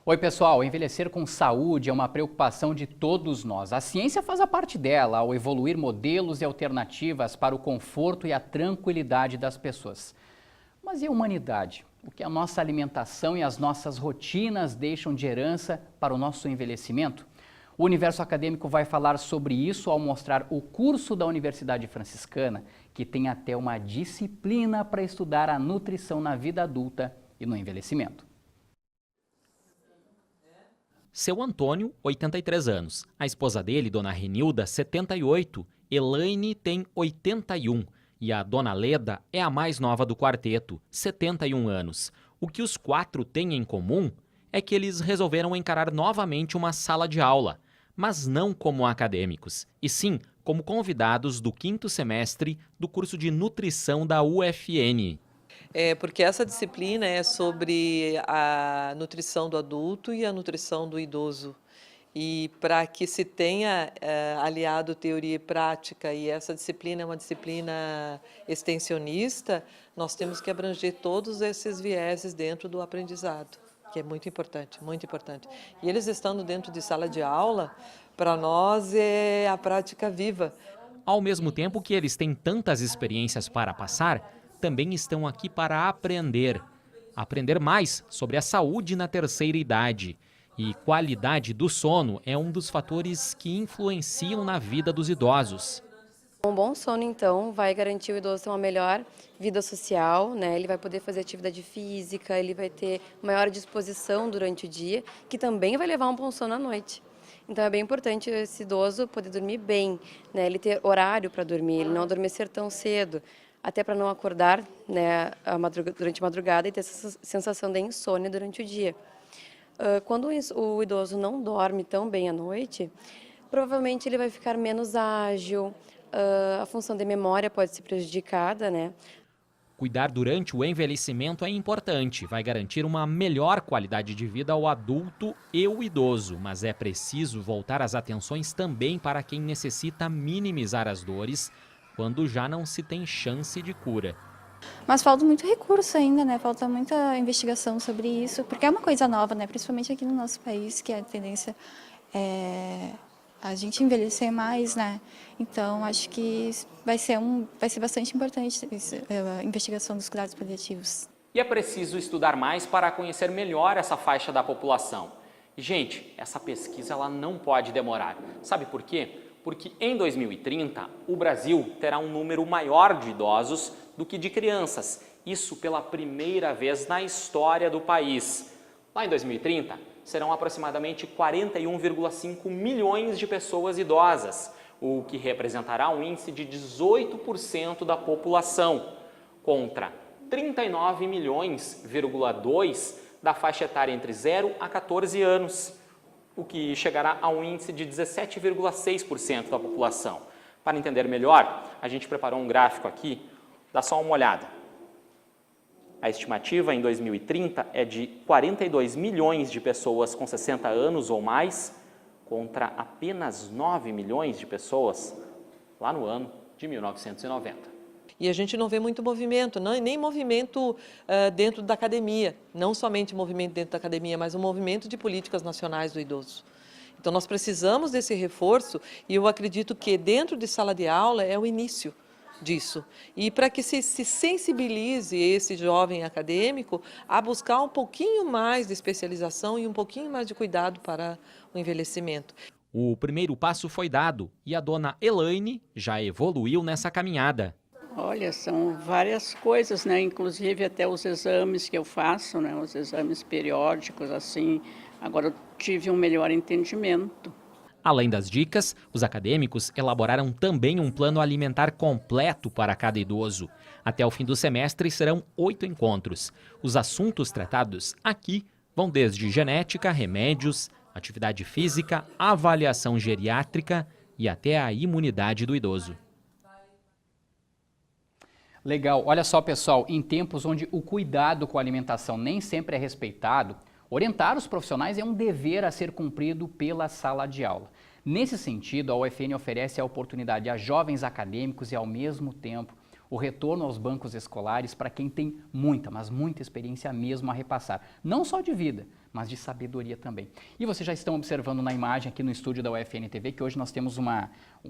Oi pessoal, envelhecer com saúde é uma preocupação de todos nós. A ciência faz a parte dela ao evoluir modelos e alternativas para o conforto e a tranquilidade das pessoas. Mas e a humanidade? O que a nossa alimentação e as nossas rotinas deixam de herança para o nosso envelhecimento? O Universo Acadêmico vai falar sobre isso ao mostrar o curso da Universidade Franciscana, que tem até uma disciplina para estudar a nutrição na vida adulta e no envelhecimento. Seu Antônio, 83 anos. A esposa dele, Dona Renilda, 78. Elaine tem 81. E a Dona Leda é a mais nova do quarteto, 71 anos. O que os quatro têm em comum é que eles resolveram encarar novamente uma sala de aula, mas não como acadêmicos, e sim como convidados do 5º semestre do curso de nutrição da UFN. Porque essa disciplina é sobre a nutrição do adulto e a nutrição do idoso. E para que se tenha aliado teoria e prática, e essa disciplina é uma disciplina extensionista, nós temos que abranger todos esses vieses dentro do aprendizado, que é muito importante, muito importante. E eles estando dentro de sala de aula, para nós é a prática viva. Ao mesmo tempo que eles têm tantas experiências para passar, também estão aqui para aprender. Aprender mais sobre a saúde na terceira idade. E qualidade do sono é um dos fatores que influenciam na vida dos idosos. Um bom sono, então, vai garantir o idoso ter uma melhor vida social, né? Ele vai poder fazer atividade física, ele vai ter maior disposição durante o dia, que também vai levar um bom sono à noite. Então é bem importante esse idoso poder dormir bem, né? Ele ter horário para dormir, ele não adormecer tão cedo, até para não acordar, né, durante a madrugada e ter essa sensação de insônia durante o dia. Quando o idoso não dorme tão bem à noite, provavelmente ele vai ficar menos ágil, a função de memória pode ser prejudicada, né? Cuidar durante o envelhecimento é importante, vai garantir uma melhor qualidade de vida ao adulto e o idoso, mas é preciso voltar as atenções também para quem necessita minimizar as dores quando já não se tem chance de cura. Mas falta muito recurso ainda, né? Falta muita investigação sobre isso, porque é uma coisa nova, né? Principalmente aqui no nosso país, que a tendência é a gente envelhecer mais, né? Então, acho que vai ser bastante importante a investigação dos cuidados paliativos. E é preciso estudar mais para conhecer melhor essa faixa da população. Gente, essa pesquisa ela não pode demorar. Sabe por quê? Porque em 2030, o Brasil terá um número maior de idosos do que de crianças. Isso pela primeira vez na história do país. Lá em 2030, serão aproximadamente 41,5 milhões de pessoas idosas, o que representará um índice de 18% da população, contra 39,2 milhões da faixa etária entre 0 a 14 anos, o que chegará a um índice de 17,6% da população. Para entender melhor, a gente preparou um gráfico aqui, dá só uma olhada. A estimativa em 2030 é de 42 milhões de pessoas com 60 anos ou mais, contra apenas 9 milhões de pessoas lá no ano de 1990. E a gente não vê muito movimento, nem movimento dentro da academia, não somente movimento dentro da academia, mas um movimento de políticas nacionais do idoso. Então nós precisamos desse reforço e eu acredito que dentro de sala de aula é o início disso. E para que se sensibilize esse jovem acadêmico a buscar um pouquinho mais de especialização e um pouquinho mais de cuidado para o envelhecimento. O primeiro passo foi dado e a dona Elaine já evoluiu nessa caminhada. Olha, são várias coisas, né? Inclusive até os exames que eu faço, né? Os exames periódicos, assim. Agora eu tive um melhor entendimento. Além das dicas, os acadêmicos elaboraram também um plano alimentar completo para cada idoso. Até o fim do semestre serão 8 encontros. Os assuntos tratados aqui vão desde genética, remédios, atividade física, avaliação geriátrica e até a imunidade do idoso. Legal. Olha só, pessoal, em tempos onde o cuidado com a alimentação nem sempre é respeitado, orientar os profissionais é um dever a ser cumprido pela sala de aula. Nesse sentido, a UFN oferece a oportunidade a jovens acadêmicos e, ao mesmo tempo, o retorno aos bancos escolares para quem tem muita, mas muita experiência mesmo a repassar. Não só de vida, mas de sabedoria também. E vocês já estão observando na imagem aqui no estúdio da UFN TV que hoje nós temos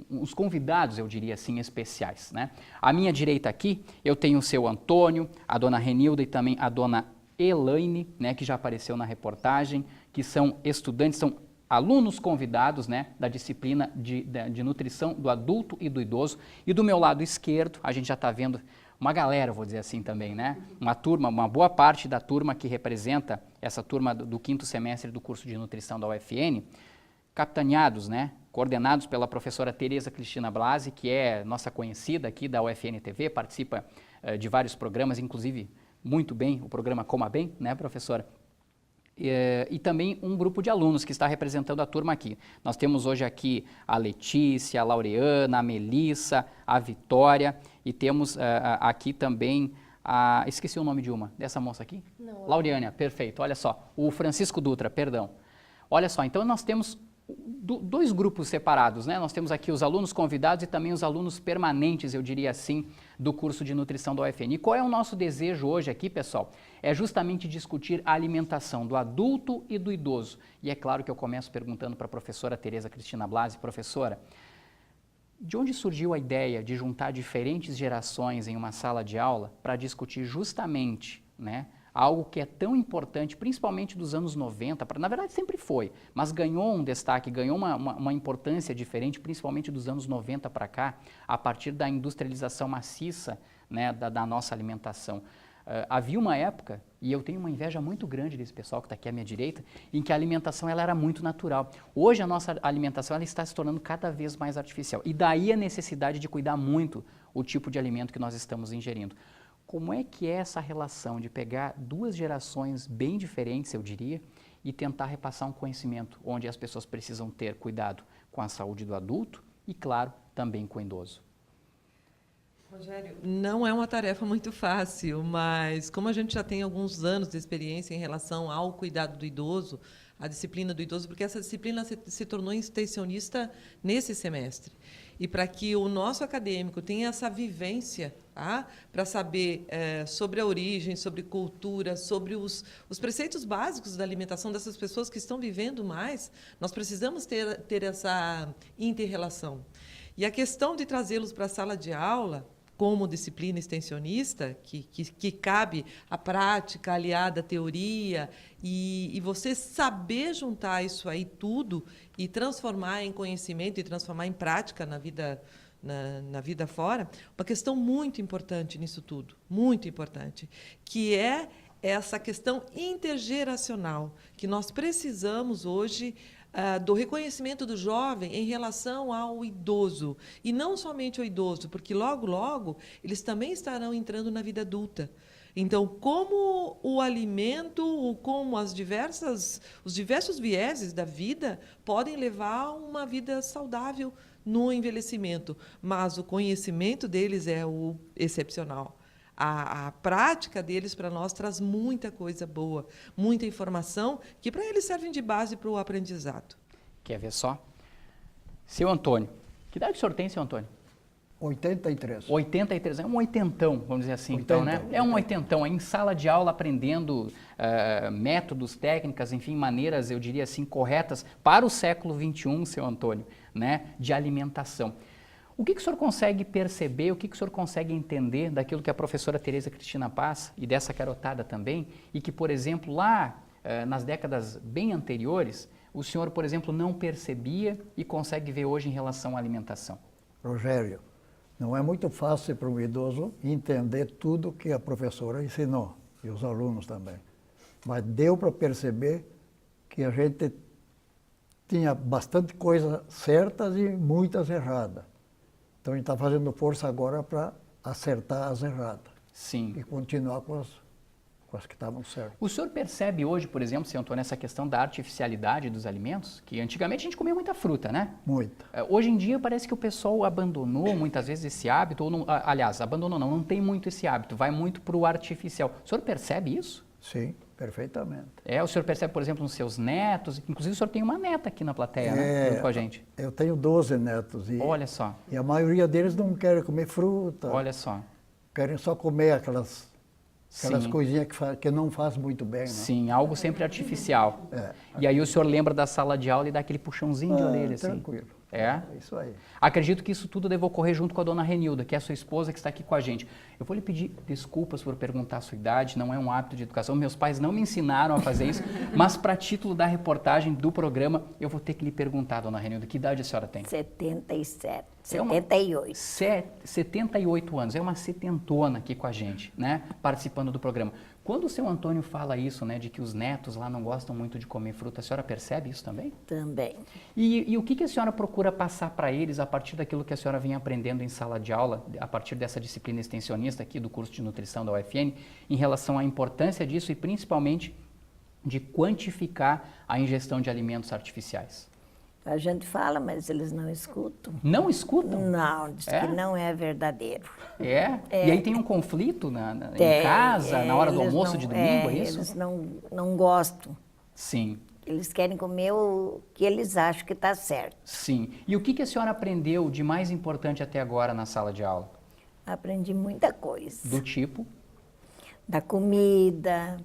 uns convidados, eu diria assim, especiais, né? À minha direita aqui, eu tenho o seu Antônio, a dona Renilda e também a dona Elaine, né, que já apareceu na reportagem, que são estudantes, são alunos convidados, né, da disciplina de nutrição do adulto e do idoso. E do meu lado esquerdo, a gente já está vendo uma galera, vou dizer assim também, né? Uma turma, uma boa parte da turma que representa essa turma do 5º semestre do curso de nutrição da UFN, capitaneados, né? Coordenados pela professora Tereza Cristina Blasi, que é nossa conhecida aqui da UFN TV, participa de vários programas, inclusive muito bem o programa Coma Bem, né, professora? E também um grupo de alunos que está representando a turma aqui. Nós temos hoje aqui a Letícia, a Laureana, a Melissa, a Vitória e temos aqui também esqueci o nome de dessa moça aqui? Não. Laureana, perfeito, olha só, o Francisco Dutra, perdão. Olha só, então nós temos dois grupos separados, né? Nós temos aqui os alunos convidados e também os alunos permanentes, eu diria assim, do curso de nutrição da UFN. E qual é o nosso desejo hoje aqui, pessoal? É justamente discutir a alimentação do adulto e do idoso. E é claro que eu começo perguntando para a professora Tereza Cristina Blasi, professora, de onde surgiu a ideia de juntar diferentes gerações em uma sala de aula para discutir justamente, né, algo que é tão importante, principalmente dos anos 90, na verdade sempre foi, mas ganhou um destaque, ganhou uma importância diferente, principalmente dos anos 90 para cá, a partir da industrialização maciça, né, da nossa alimentação. Havia uma época, e eu tenho uma inveja muito grande desse pessoal que está aqui à minha direita, em que a alimentação ela era muito natural. Hoje a nossa alimentação ela está se tornando cada vez mais artificial, e daí a necessidade de cuidar muito o tipo de alimento que nós estamos ingerindo. Como é que é essa relação de pegar duas gerações bem diferentes, eu diria, e tentar repassar um conhecimento onde as pessoas precisam ter cuidado com a saúde do adulto e, claro, também com o idoso? Rogério, não é uma tarefa muito fácil, mas como a gente já tem alguns anos de experiência em relação ao cuidado do idoso, a disciplina do idoso, porque essa disciplina se tornou extensionista nesse semestre. E para que o nosso acadêmico tenha essa vivência, tá? Para saber sobre a origem, sobre cultura, sobre os preceitos básicos da alimentação dessas pessoas que estão vivendo mais, nós precisamos ter essa inter-relação. E a questão de trazê-los para a sala de aula, como disciplina extensionista, que cabe a prática aliada à teoria, e você saber juntar isso aí tudo e transformar em conhecimento e transformar em prática na vida fora, uma questão muito importante nisso tudo, muito importante, que é essa questão intergeracional, que nós precisamos hoje do reconhecimento do jovem em relação ao idoso. E não somente ao idoso, porque logo, logo, eles também estarão entrando na vida adulta. Então, como o alimento, como os diversos vieses da vida podem levar a uma vida saudável no envelhecimento, mas o conhecimento deles é o excepcional. A prática deles para nós traz muita coisa boa, muita informação que para eles servem de base para o aprendizado. Quer ver só? Seu Antônio, que idade o senhor tem, seu Antônio? 83. 83, é um oitentão, vamos dizer assim, então, né? É um oitentão, em sala de aula aprendendo métodos, técnicas, enfim, maneiras, eu diria assim, corretas para o século XXI, seu Antônio, né, de alimentação. O que o senhor consegue perceber, o que o senhor consegue entender daquilo que a professora Tereza Cristina passa e dessa garotada também, e que, por exemplo, lá nas décadas bem anteriores, o senhor, por exemplo, não percebia e consegue ver hoje em relação à alimentação? Rogério, não é muito fácil para um idoso entender tudo que a professora ensinou, e os alunos também. Mas deu para perceber que a gente tinha bastante coisas certas e muitas erradas. Então, a gente está fazendo força agora para acertar as erradas. Sim. E continuar com as que estavam certas. O senhor percebe hoje, por exemplo, seu Antônio, essa questão da artificialidade dos alimentos? Que antigamente a gente comia muita fruta, né? Muita. Hoje em dia parece que o pessoal abandonou muitas vezes esse hábito, ou não, aliás, abandonou não tem muito esse hábito, vai muito para o artificial. O senhor percebe isso? Sim, perfeitamente. O senhor percebe, por exemplo, nos seus netos, inclusive o senhor tem uma neta aqui na plateia, né, junto com a gente. Eu tenho 12 netos. Olha só. E a maioria deles não querem comer fruta. Olha só. querem só comer aquelas Sim. coisinhas que não faz muito bem, né? Sim, algo sempre artificial. É. E aí o senhor lembra da sala de aula e dá aquele puxãozinho de orelha, assim. Tranquilo. É? É isso aí. Acredito que isso tudo deve ocorrer junto com a dona Renilda, que é a sua esposa que está aqui com a gente. Eu vou lhe pedir desculpas por perguntar a sua idade, não é um hábito de educação. Meus pais não me ensinaram a fazer isso, mas para título da reportagem do programa, eu vou ter que lhe perguntar, dona Renilda, que idade a senhora tem? 77, É uma- 78. 78 anos, é uma setentona aqui com a gente, né, participando do programa. Quando o seu Antônio fala isso, né, de que os netos lá não gostam muito de comer fruta, a senhora percebe isso também? Também. E o que a senhora procura passar para eles a partir daquilo que a senhora vem aprendendo em sala de aula, a partir dessa disciplina extensionista aqui do curso de nutrição da UFN, em relação à importância disso e principalmente de quantificar a ingestão de alimentos artificiais? A gente fala, mas eles não escutam. Não escutam? Não, diz É? que não é verdadeiro. É? É. E aí tem um conflito em É, casa, na hora do eles almoço não- de domingo, é isso? Eles não gostam. Sim, Eles querem comer o que eles acham que está certo. sim. E o que a senhora aprendeu de mais importante até agora na sala de aula? Aprendi muita coisa. Do tipo? Da comida,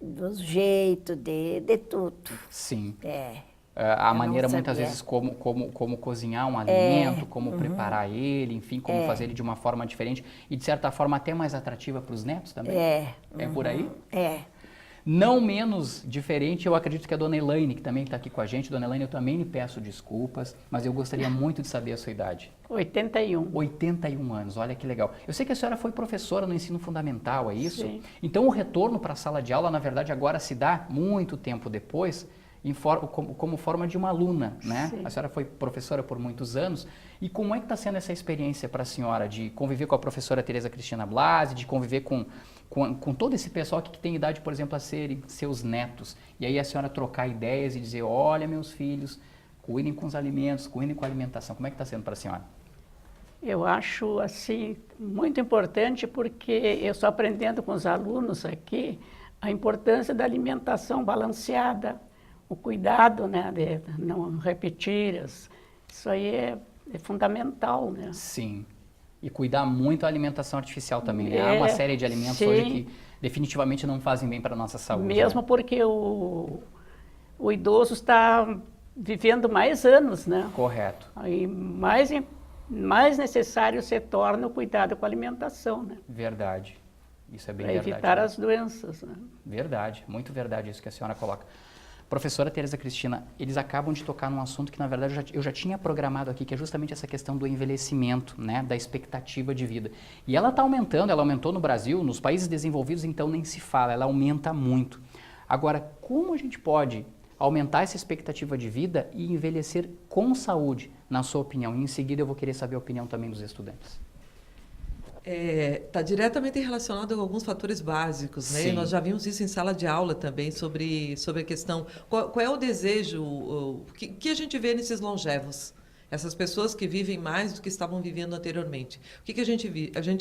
do jeito, de tudo. Sim. É. A Eu maneira não muitas sabia. vezes como cozinhar um alimento, como preparar ele, enfim, como fazer ele de uma forma diferente e de certa forma até mais atrativa para os netos também. É. É por aí? É. Não menos diferente, eu acredito que a dona Elaine, que também está aqui com a gente. Dona Elaine, eu também lhe peço desculpas, mas eu gostaria muito de saber a sua idade. 81. 81 anos, olha que legal. Eu sei que a senhora foi professora no ensino fundamental, é isso? Sim. Então o retorno para a sala de aula, na verdade, agora se dá muito tempo depois, como forma de uma aluna, né? Sim. A senhora foi professora por muitos anos. E como é que está sendo essa experiência para a senhora de conviver com a professora Tereza Cristina Blasi, de conviver com todo esse pessoal que tem idade, por exemplo, a serem seus netos? E aí a senhora trocar ideias e dizer, olha, meus filhos, cuidem com os alimentos, cuidem com a alimentação. Como é que está sendo para a senhora? Eu acho, assim, muito importante porque eu estou aprendendo com os alunos aqui a importância da alimentação balanceada, o cuidado, né, de não repetir. Isso aí é fundamental, né? Sim. E cuidar muito da alimentação artificial também, né? Há uma série de alimentos sim. hoje que definitivamente não fazem bem para a nossa saúde. Mesmo né? porque o idoso está vivendo mais anos, né? Correto. Aí mais necessário se torna o cuidado com a alimentação, né? Verdade. Isso é bem Para verdade. evitar né? as doenças, né? Verdade, muito verdade isso que a senhora coloca. Professora Tereza Cristina, eles acabam de tocar num assunto que, na verdade, eu já tinha programado aqui, que é justamente essa questão do envelhecimento, né, da expectativa de vida. E ela está aumentando, ela aumentou no Brasil, nos países desenvolvidos, então nem se fala, ela aumenta muito. Agora, como a gente pode aumentar essa expectativa de vida e envelhecer com saúde, na sua opinião? E em seguida eu vou querer saber a opinião também dos estudantes. Está diretamente relacionado com alguns fatores básicos, né? Sim. E nós já vimos isso em sala de aula também, sobre a questão, qual é o desejo, que a gente vê nesses longevos? Essas pessoas que vivem mais do que estavam vivendo anteriormente. O que a gente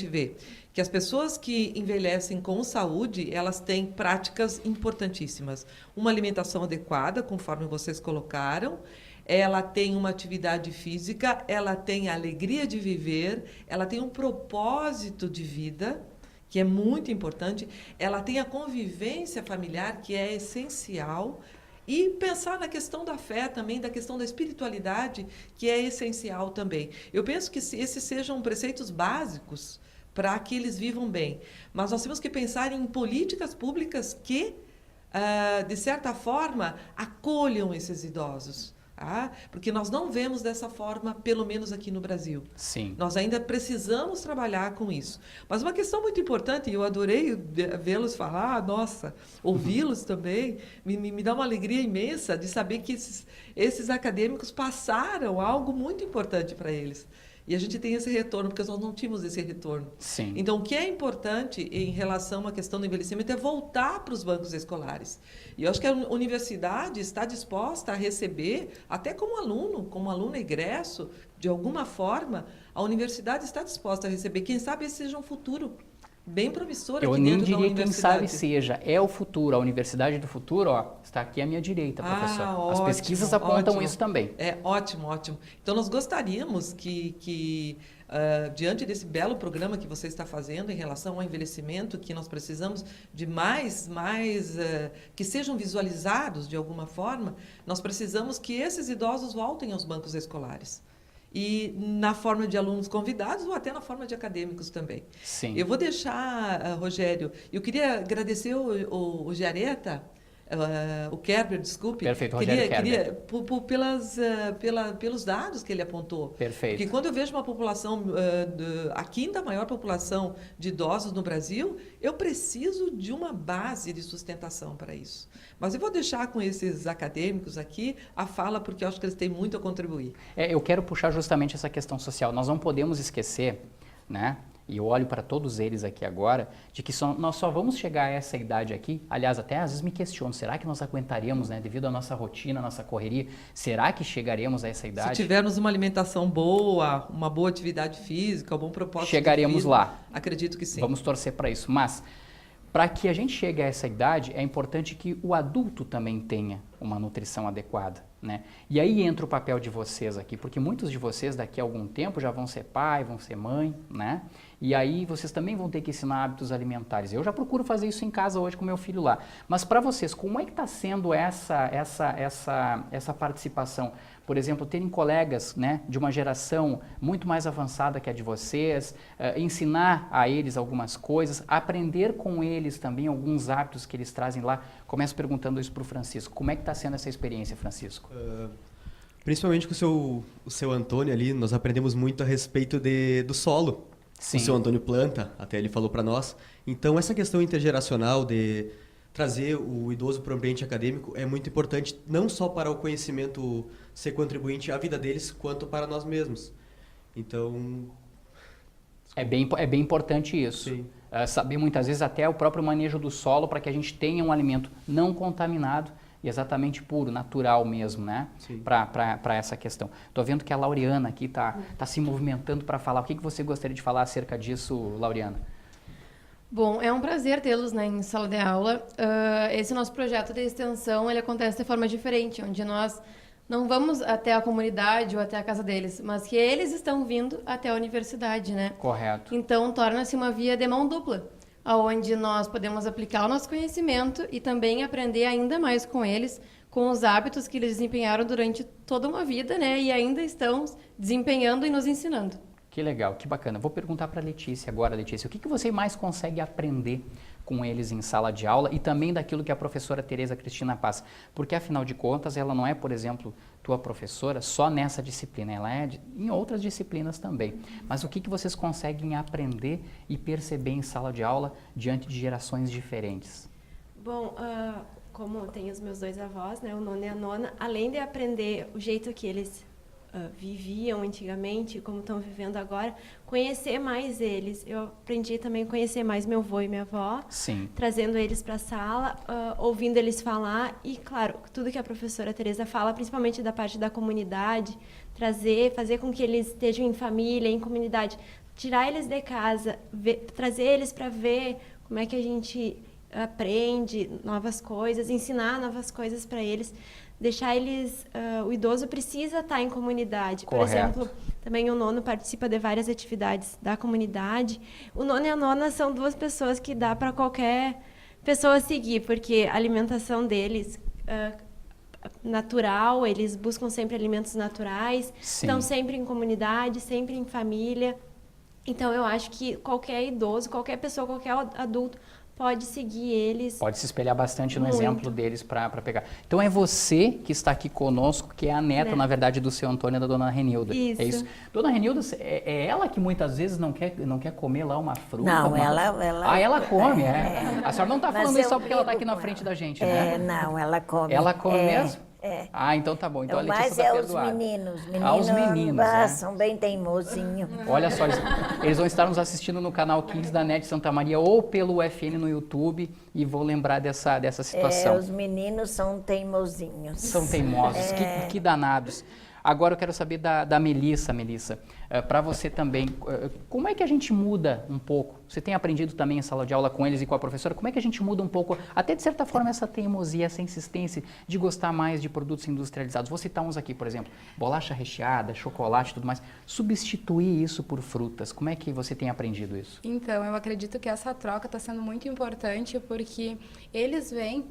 vê? Que as pessoas que envelhecem com saúde, elas têm práticas importantíssimas. Uma alimentação adequada, conforme vocês colocaram, ela tem uma atividade física, ela tem a alegria de viver, ela tem um propósito de vida, que é muito importante, ela tem a convivência familiar, que é essencial, e pensar na questão da fé também, da questão da espiritualidade, que é essencial também. Eu penso que esses sejam preceitos básicos para que eles vivam bem. Mas nós temos que pensar em políticas públicas que, de certa forma, acolham esses idosos. Porque nós não vemos dessa forma, pelo menos aqui no Brasil. Sim. Nós ainda precisamos trabalhar com isso. Mas uma questão muito importante, e eu adorei vê-los falar, nossa, ouvi-los também, me dá uma alegria imensa de saber que esses acadêmicos passaram algo muito importante para eles. E a gente tem esse retorno, porque nós não tínhamos esse retorno. Sim. Então, o que é importante em relação à questão do envelhecimento é voltar para os bancos escolares. E eu acho que a universidade está disposta a receber, até como aluno egresso, de alguma forma, a universidade está disposta a receber. Quem sabe esse seja um futuro bem promissora Eu aqui nem dentro da diria quem sabe universidade. seja, é o futuro, a universidade do futuro, ó, está aqui à minha direita, professor. As pesquisas apontam ótimo. isso também. É ótimo, ótimo. Então nós gostaríamos que diante desse belo programa que você está fazendo em relação ao envelhecimento, que nós precisamos de mais que sejam visualizados de alguma forma, nós precisamos que esses idosos voltem aos bancos escolares. E na forma de alunos convidados ou até na forma de acadêmicos também. Sim. Eu vou deixar, Rogério, eu queria agradecer o Giaretta, o Kerber, desculpe. Perfeito, Rogério Kerber. Pelos dados que ele apontou. Perfeito. Porque quando eu vejo uma população, a quinta maior população de idosos no Brasil, eu preciso de uma base de sustentação para isso. Mas eu vou deixar com esses acadêmicos aqui a fala, porque eu acho que eles têm muito a contribuir. Eu quero puxar justamente essa questão social. Nós não podemos esquecer, né? E eu olho para todos eles aqui agora, de que nós só vamos chegar a essa idade aqui. Aliás, até às vezes me questiono, será que nós aguentaríamos, né? Devido à nossa rotina, à nossa correria, será que chegaremos a essa idade? Se tivermos uma alimentação boa, uma boa atividade física, um bom propósito chegaremos de vida, lá. Acredito que sim. Vamos torcer para isso. Mas, para que a gente chegue a essa idade, é importante que o adulto também tenha uma nutrição adequada, né? E aí entra o papel de vocês aqui, porque muitos de vocês daqui a algum tempo já vão ser pai, vão ser mãe, né? E aí vocês também vão ter que ensinar hábitos alimentares. Eu já procuro fazer isso em casa hoje com meu filho lá. Mas para vocês, como é que está sendo essa participação? Por exemplo, terem colegas, né, de uma geração muito mais avançada que a de vocês, ensinar a eles algumas coisas, aprender com eles também alguns hábitos que eles trazem lá. Começo perguntando isso para o Francisco. Como é que está sendo essa experiência, Francisco? Principalmente com o seu Antônio ali, nós aprendemos muito a respeito do solo. Sim. O seu Antônio planta, até ele falou para nós. Então, essa questão intergeracional de trazer o idoso para o ambiente acadêmico é muito importante, não só para o conhecimento ser contribuinte à vida deles, quanto para nós mesmos. Então... É bem importante isso. Sim. Saber muitas vezes até o próprio manejo do solo para que a gente tenha um alimento não contaminado e exatamente puro, natural mesmo, né? Para essa questão. Estou vendo que a Laureana aqui está se movimentando para falar. O que você gostaria de falar acerca disso, Laureana? Bom, é um prazer tê-los, né, em sala de aula. Esse nosso projeto de extensão, ele acontece de forma diferente, onde nós não vamos até a comunidade ou até a casa deles, mas que eles estão vindo até a universidade, né? Correto. Então, torna-se uma via de mão dupla, onde nós podemos aplicar o nosso conhecimento e também aprender ainda mais com eles, com os hábitos que eles desempenharam durante toda uma vida, né? E ainda estão desempenhando e nos ensinando. Que legal, que bacana. Vou perguntar para a Letícia agora, Letícia, o que você mais consegue aprender com eles em sala de aula e também daquilo que a professora Tereza Cristina passa? Porque, afinal de contas, ela não é, por exemplo, tua professora só nessa disciplina, ela é em outras disciplinas também. Mas o que vocês conseguem aprender e perceber em sala de aula diante de gerações diferentes? Bom, como tem os meus dois avós, né, o nono e a nona, além de aprender o jeito que eles viviam antigamente, como estão vivendo agora, conhecer mais eles. Eu aprendi também a conhecer mais meu avô e minha avó, Sim. Trazendo eles para a sala, ouvindo eles falar e, claro, tudo que a professora Tereza fala, principalmente da parte da comunidade, fazer com que eles estejam em família, em comunidade, tirar eles de casa, trazer eles para ver como é que a gente aprende novas coisas, ensinar novas coisas para eles. Deixar eles... o idoso precisa estar em comunidade. Correto. Por exemplo, também o nono participa de várias atividades da comunidade. O nono e a nona são duas pessoas que dá para qualquer pessoa seguir, porque a alimentação deles natural, eles buscam sempre alimentos naturais, Sim. Estão sempre em comunidade, sempre em família. Então, eu acho que qualquer idoso, qualquer pessoa, qualquer adulto pode seguir eles. Pode se espelhar bastante no Muito. exemplo deles para pegar. Então é você que está aqui conosco, que é a neta, na verdade, do seu Antônio e da dona Renilda. Isso. É isso? Dona Renilda, é ela que muitas vezes não quer comer lá uma fruta? Não, ela... Ah, ela come, é. A senhora não está Mas falando isso só porque ela está brigo aqui na com frente ela. da gente, né? Não, ela come. Ela come mesmo? É. Ah, então tá bom. Então a Letícia Mas está os perdoada. meninos. Os meninos, São bem teimosinhos. Olha só, eles vão estar nos assistindo no canal 15 da NET Santa Maria ou pelo UFN no YouTube e vou lembrar dessa situação. Os meninos são teimosinhos. São teimosos, que danados. Agora eu quero saber da Melissa. Para você também, como é que a gente muda um pouco Você tem aprendido também em sala de aula com eles e com a professora? Como é que a gente muda um pouco, até de certa forma, essa teimosia, essa insistência de gostar mais de produtos industrializados? Vou citar uns aqui, por exemplo, bolacha recheada, chocolate e tudo mais. Substituir isso por frutas. Como é que você tem aprendido isso? Então, eu acredito que essa troca está sendo muito importante porque eles vêm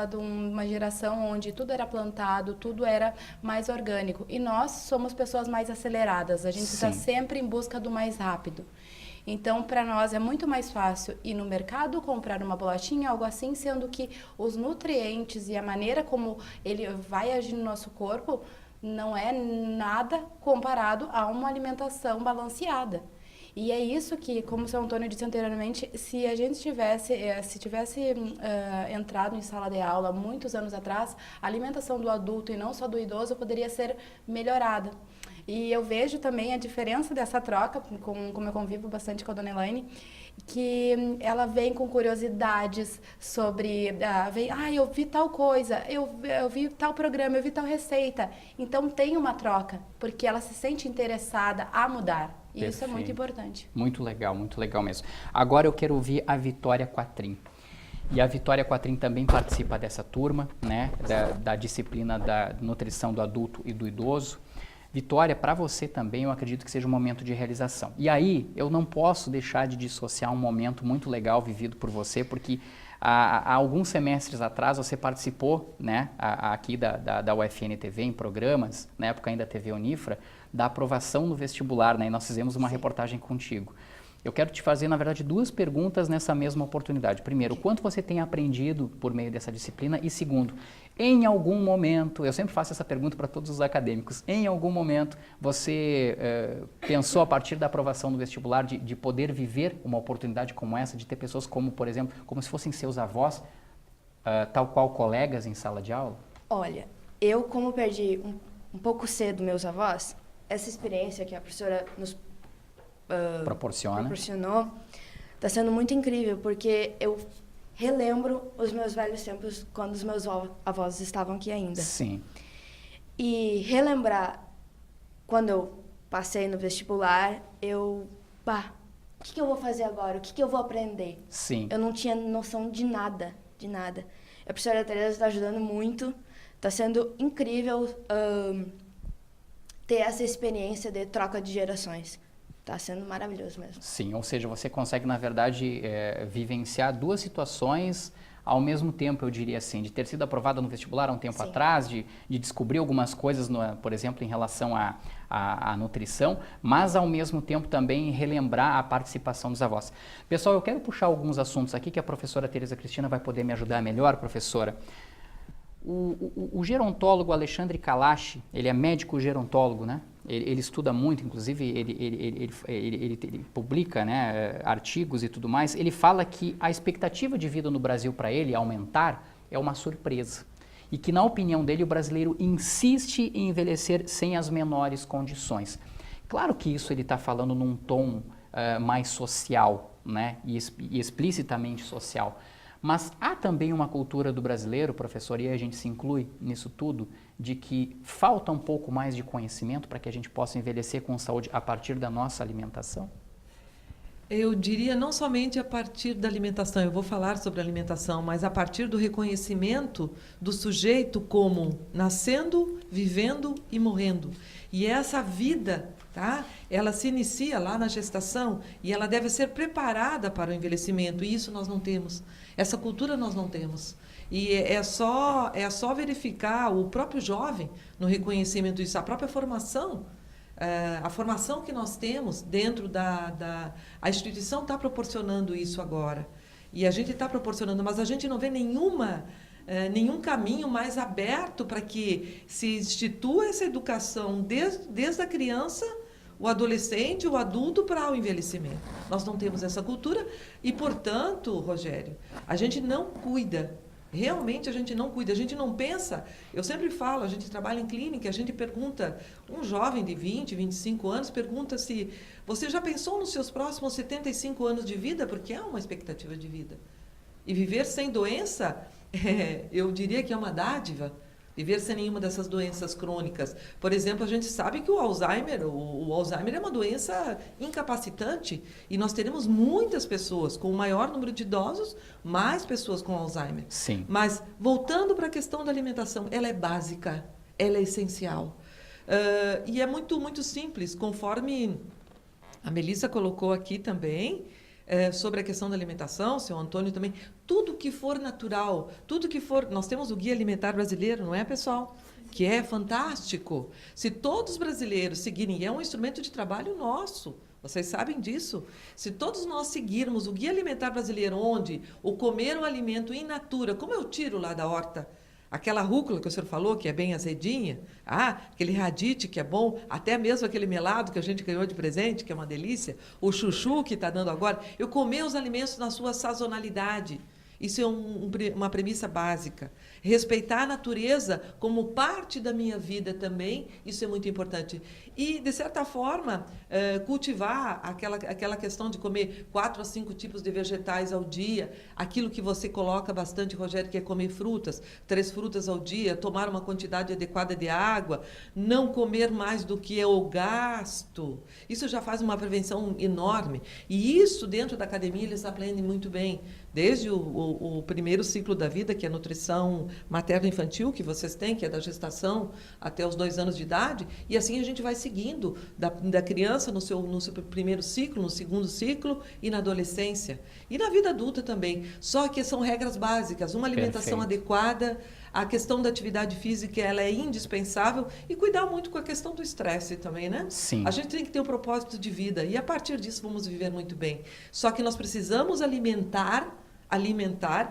de uma geração onde tudo era plantado, tudo era mais orgânico. E nós somos pessoas mais aceleradas. A gente está sempre em busca do mais rápido. Então, para nós é muito mais fácil ir no mercado, comprar uma bolachinha, algo assim, sendo que os nutrientes e a maneira como ele vai agir no nosso corpo não é nada comparado a uma alimentação balanceada. E é isso que, como o seu Antônio disse anteriormente, se a gente tivesse entrado em sala de aula muitos anos atrás, a alimentação do adulto e não só do idoso poderia ser melhorada. E eu vejo também a diferença dessa troca, como eu convivo bastante com a dona Elaine, que ela vem com curiosidades sobre, eu vi tal coisa, eu vi tal programa, eu vi tal receita. Então tem uma troca, porque ela se sente interessada a mudar. E Perfeito. Isso é muito importante. Muito legal mesmo. Agora eu quero ouvir a Vitória Quatrim. E a Vitória Quatrim também participa dessa turma, né, da disciplina da nutrição do adulto e do idoso. Vitória, para você também, eu acredito que seja um momento de realização. E aí, eu não posso deixar de dissociar um momento muito legal vivido por você, porque há alguns semestres atrás você participou, né, aqui da UFN TV, em programas, na época ainda TV Unifra, da aprovação no vestibular, né, e nós fizemos uma reportagem contigo. Eu quero te fazer, na verdade, 2 perguntas nessa mesma oportunidade. Primeiro, o quanto você tem aprendido por meio dessa disciplina? E segundo, em algum momento, eu sempre faço essa pergunta para todos os acadêmicos, em algum momento você pensou, a partir da aprovação do vestibular, de poder viver uma oportunidade como essa, de ter pessoas como, por exemplo, como se fossem seus avós, tal qual colegas em sala de aula? Olha, eu como perdi um pouco cedo meus avós, essa experiência que a professora nos proporcionou, está sendo muito incrível, porque eu relembro os meus velhos tempos quando os meus avós estavam aqui ainda. Sim. E relembrar quando eu passei no vestibular, o que eu vou fazer agora? O que eu vou aprender? Sim. Eu não tinha noção de nada, de nada. A professora Tereza está ajudando muito, está sendo incrível ter essa experiência de troca de gerações. Está sendo maravilhoso mesmo. Sim, ou seja, você consegue, na verdade, vivenciar 2 situações ao mesmo tempo, eu diria assim, de ter sido aprovada no vestibular há um tempo atrás, de descobrir algumas coisas, por exemplo, em relação à nutrição, mas ao mesmo tempo também relembrar a participação dos avós. Pessoal, eu quero puxar alguns assuntos aqui que a professora Tereza Cristina vai poder me ajudar melhor, professora. O gerontólogo Alexandre Kalash, ele é médico gerontólogo, né? Ele estuda muito, inclusive ele publica, né, artigos e tudo mais. Ele fala que a expectativa de vida no Brasil para ele aumentar é uma surpresa. E que, na opinião dele, o brasileiro insiste em envelhecer sem as menores condições. Claro que isso ele está falando num tom mais social, né, e explicitamente social. Mas há também uma cultura do brasileiro, professor, e a gente se inclui nisso tudo, de que falta um pouco mais de conhecimento para que a gente possa envelhecer com saúde a partir da nossa alimentação? Eu diria não somente a partir da alimentação, eu vou falar sobre alimentação, mas a partir do reconhecimento do sujeito como nascendo, vivendo e morrendo. E essa vida, tá? Ela se inicia lá na gestação e ela deve ser preparada para o envelhecimento, e isso nós não temos. Essa cultura nós não temos. E é só verificar o próprio jovem no reconhecimento disso, a própria formação. A formação que nós temos dentro a instituição está proporcionando isso agora. E a gente está proporcionando, mas a gente não vê nenhum caminho mais aberto para que se institua essa educação desde a criança, o adolescente, o adulto para o envelhecimento. Nós não temos essa cultura e, portanto, Rogério, a gente não cuida. Realmente a gente não cuida, a gente não pensa. Eu sempre falo, a gente trabalha em clínica, a gente pergunta, um jovem de 20, 25 anos, pergunta se você já pensou nos seus próximos 75 anos de vida, porque é uma expectativa de vida. E viver sem doença, eu diria que é uma dádiva, viver sem nenhuma dessas doenças crônicas. Por exemplo, a gente sabe que o Alzheimer é uma doença incapacitante e nós teremos muitas pessoas, com o maior número de idosos, mais pessoas com Alzheimer. Sim. Mas, voltando para a questão da alimentação, ela é básica, ela é essencial. E é muito, muito simples, conforme a Melissa colocou aqui também, sobre a questão da alimentação, o seu Antônio também, tudo que for natural, tudo que for... Nós temos o Guia Alimentar Brasileiro, não é, pessoal? Que é fantástico. Se todos os brasileiros seguirem, e é um instrumento de trabalho nosso, vocês sabem disso. Se todos nós seguirmos o Guia Alimentar Brasileiro, onde o comer o alimento in natura, como eu tiro lá da horta, aquela rúcula que o senhor falou, que é bem azedinha, aquele radite que é bom, até mesmo aquele melado que a gente ganhou de presente, que é uma delícia, o chuchu que está dando agora, eu comer os alimentos na sua sazonalidade. Isso é uma premissa básica. Respeitar a natureza como parte da minha vida também, isso é muito importante. E, de certa forma, cultivar aquela questão de comer 4 a 5 tipos de vegetais ao dia, aquilo que você coloca bastante, Rogério, que é comer frutas, 3 frutas ao dia, tomar uma quantidade adequada de água, não comer mais do que eu gasto. Isso já faz uma prevenção enorme. E isso, dentro da academia, eles aprendem muito bem. Desde o primeiro ciclo da vida, que é a nutrição materno-infantil, que vocês têm, que é da gestação até os 2 anos de idade, e assim a gente vai seguindo da criança no seu primeiro ciclo, no segundo ciclo e na adolescência. E na vida adulta também. Só que são regras básicas, uma alimentação adequada, a questão da atividade física ela é indispensável e cuidar muito com a questão do estresse também, né? Sim. A gente tem que ter um propósito de vida e a partir disso vamos viver muito bem. Só que nós precisamos alimentar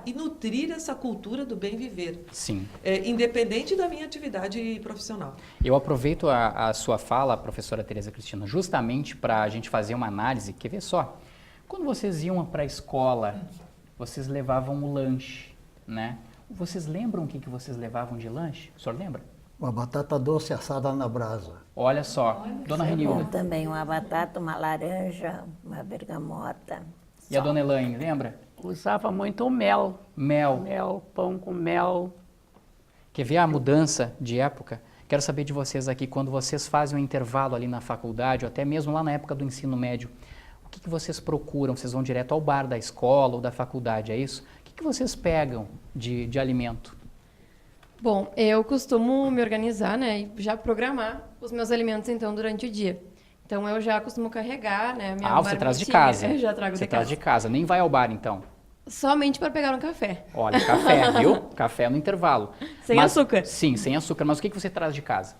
e nutrir essa cultura do bem viver. Sim. Independente da minha atividade profissional. Eu aproveito a sua fala, professora Tereza Cristina, justamente para a gente fazer uma análise. Quer ver só? Quando vocês iam para a escola, vocês levavam o lanche, né? Vocês lembram o que vocês levavam de lanche? O senhor lembra? Uma batata doce assada na brasa. Olha só, dona Renilda. Também uma batata, uma laranja, uma bergamota. E a dona Elaine, lembra? Usava muito o mel. Mel. Mel, pão com mel. Quer ver a mudança de época? Quero saber de vocês aqui, quando vocês fazem um intervalo ali na faculdade, ou até mesmo lá na época do ensino médio, o que vocês procuram? Vocês vão direto ao bar da escola ou da faculdade, é isso? O que vocês pegam de alimento? Bom, eu costumo me organizar, né, e já programar os meus alimentos, então, durante o dia. Então, eu já costumo carregar, né, minha você traz de casa. Eu já trago de casa. Você traz de casa, nem vai ao bar, então? Somente para pegar um café. Olha, café, viu? Café no intervalo. Sem açúcar. Sim, sem açúcar. Mas o que você traz de casa?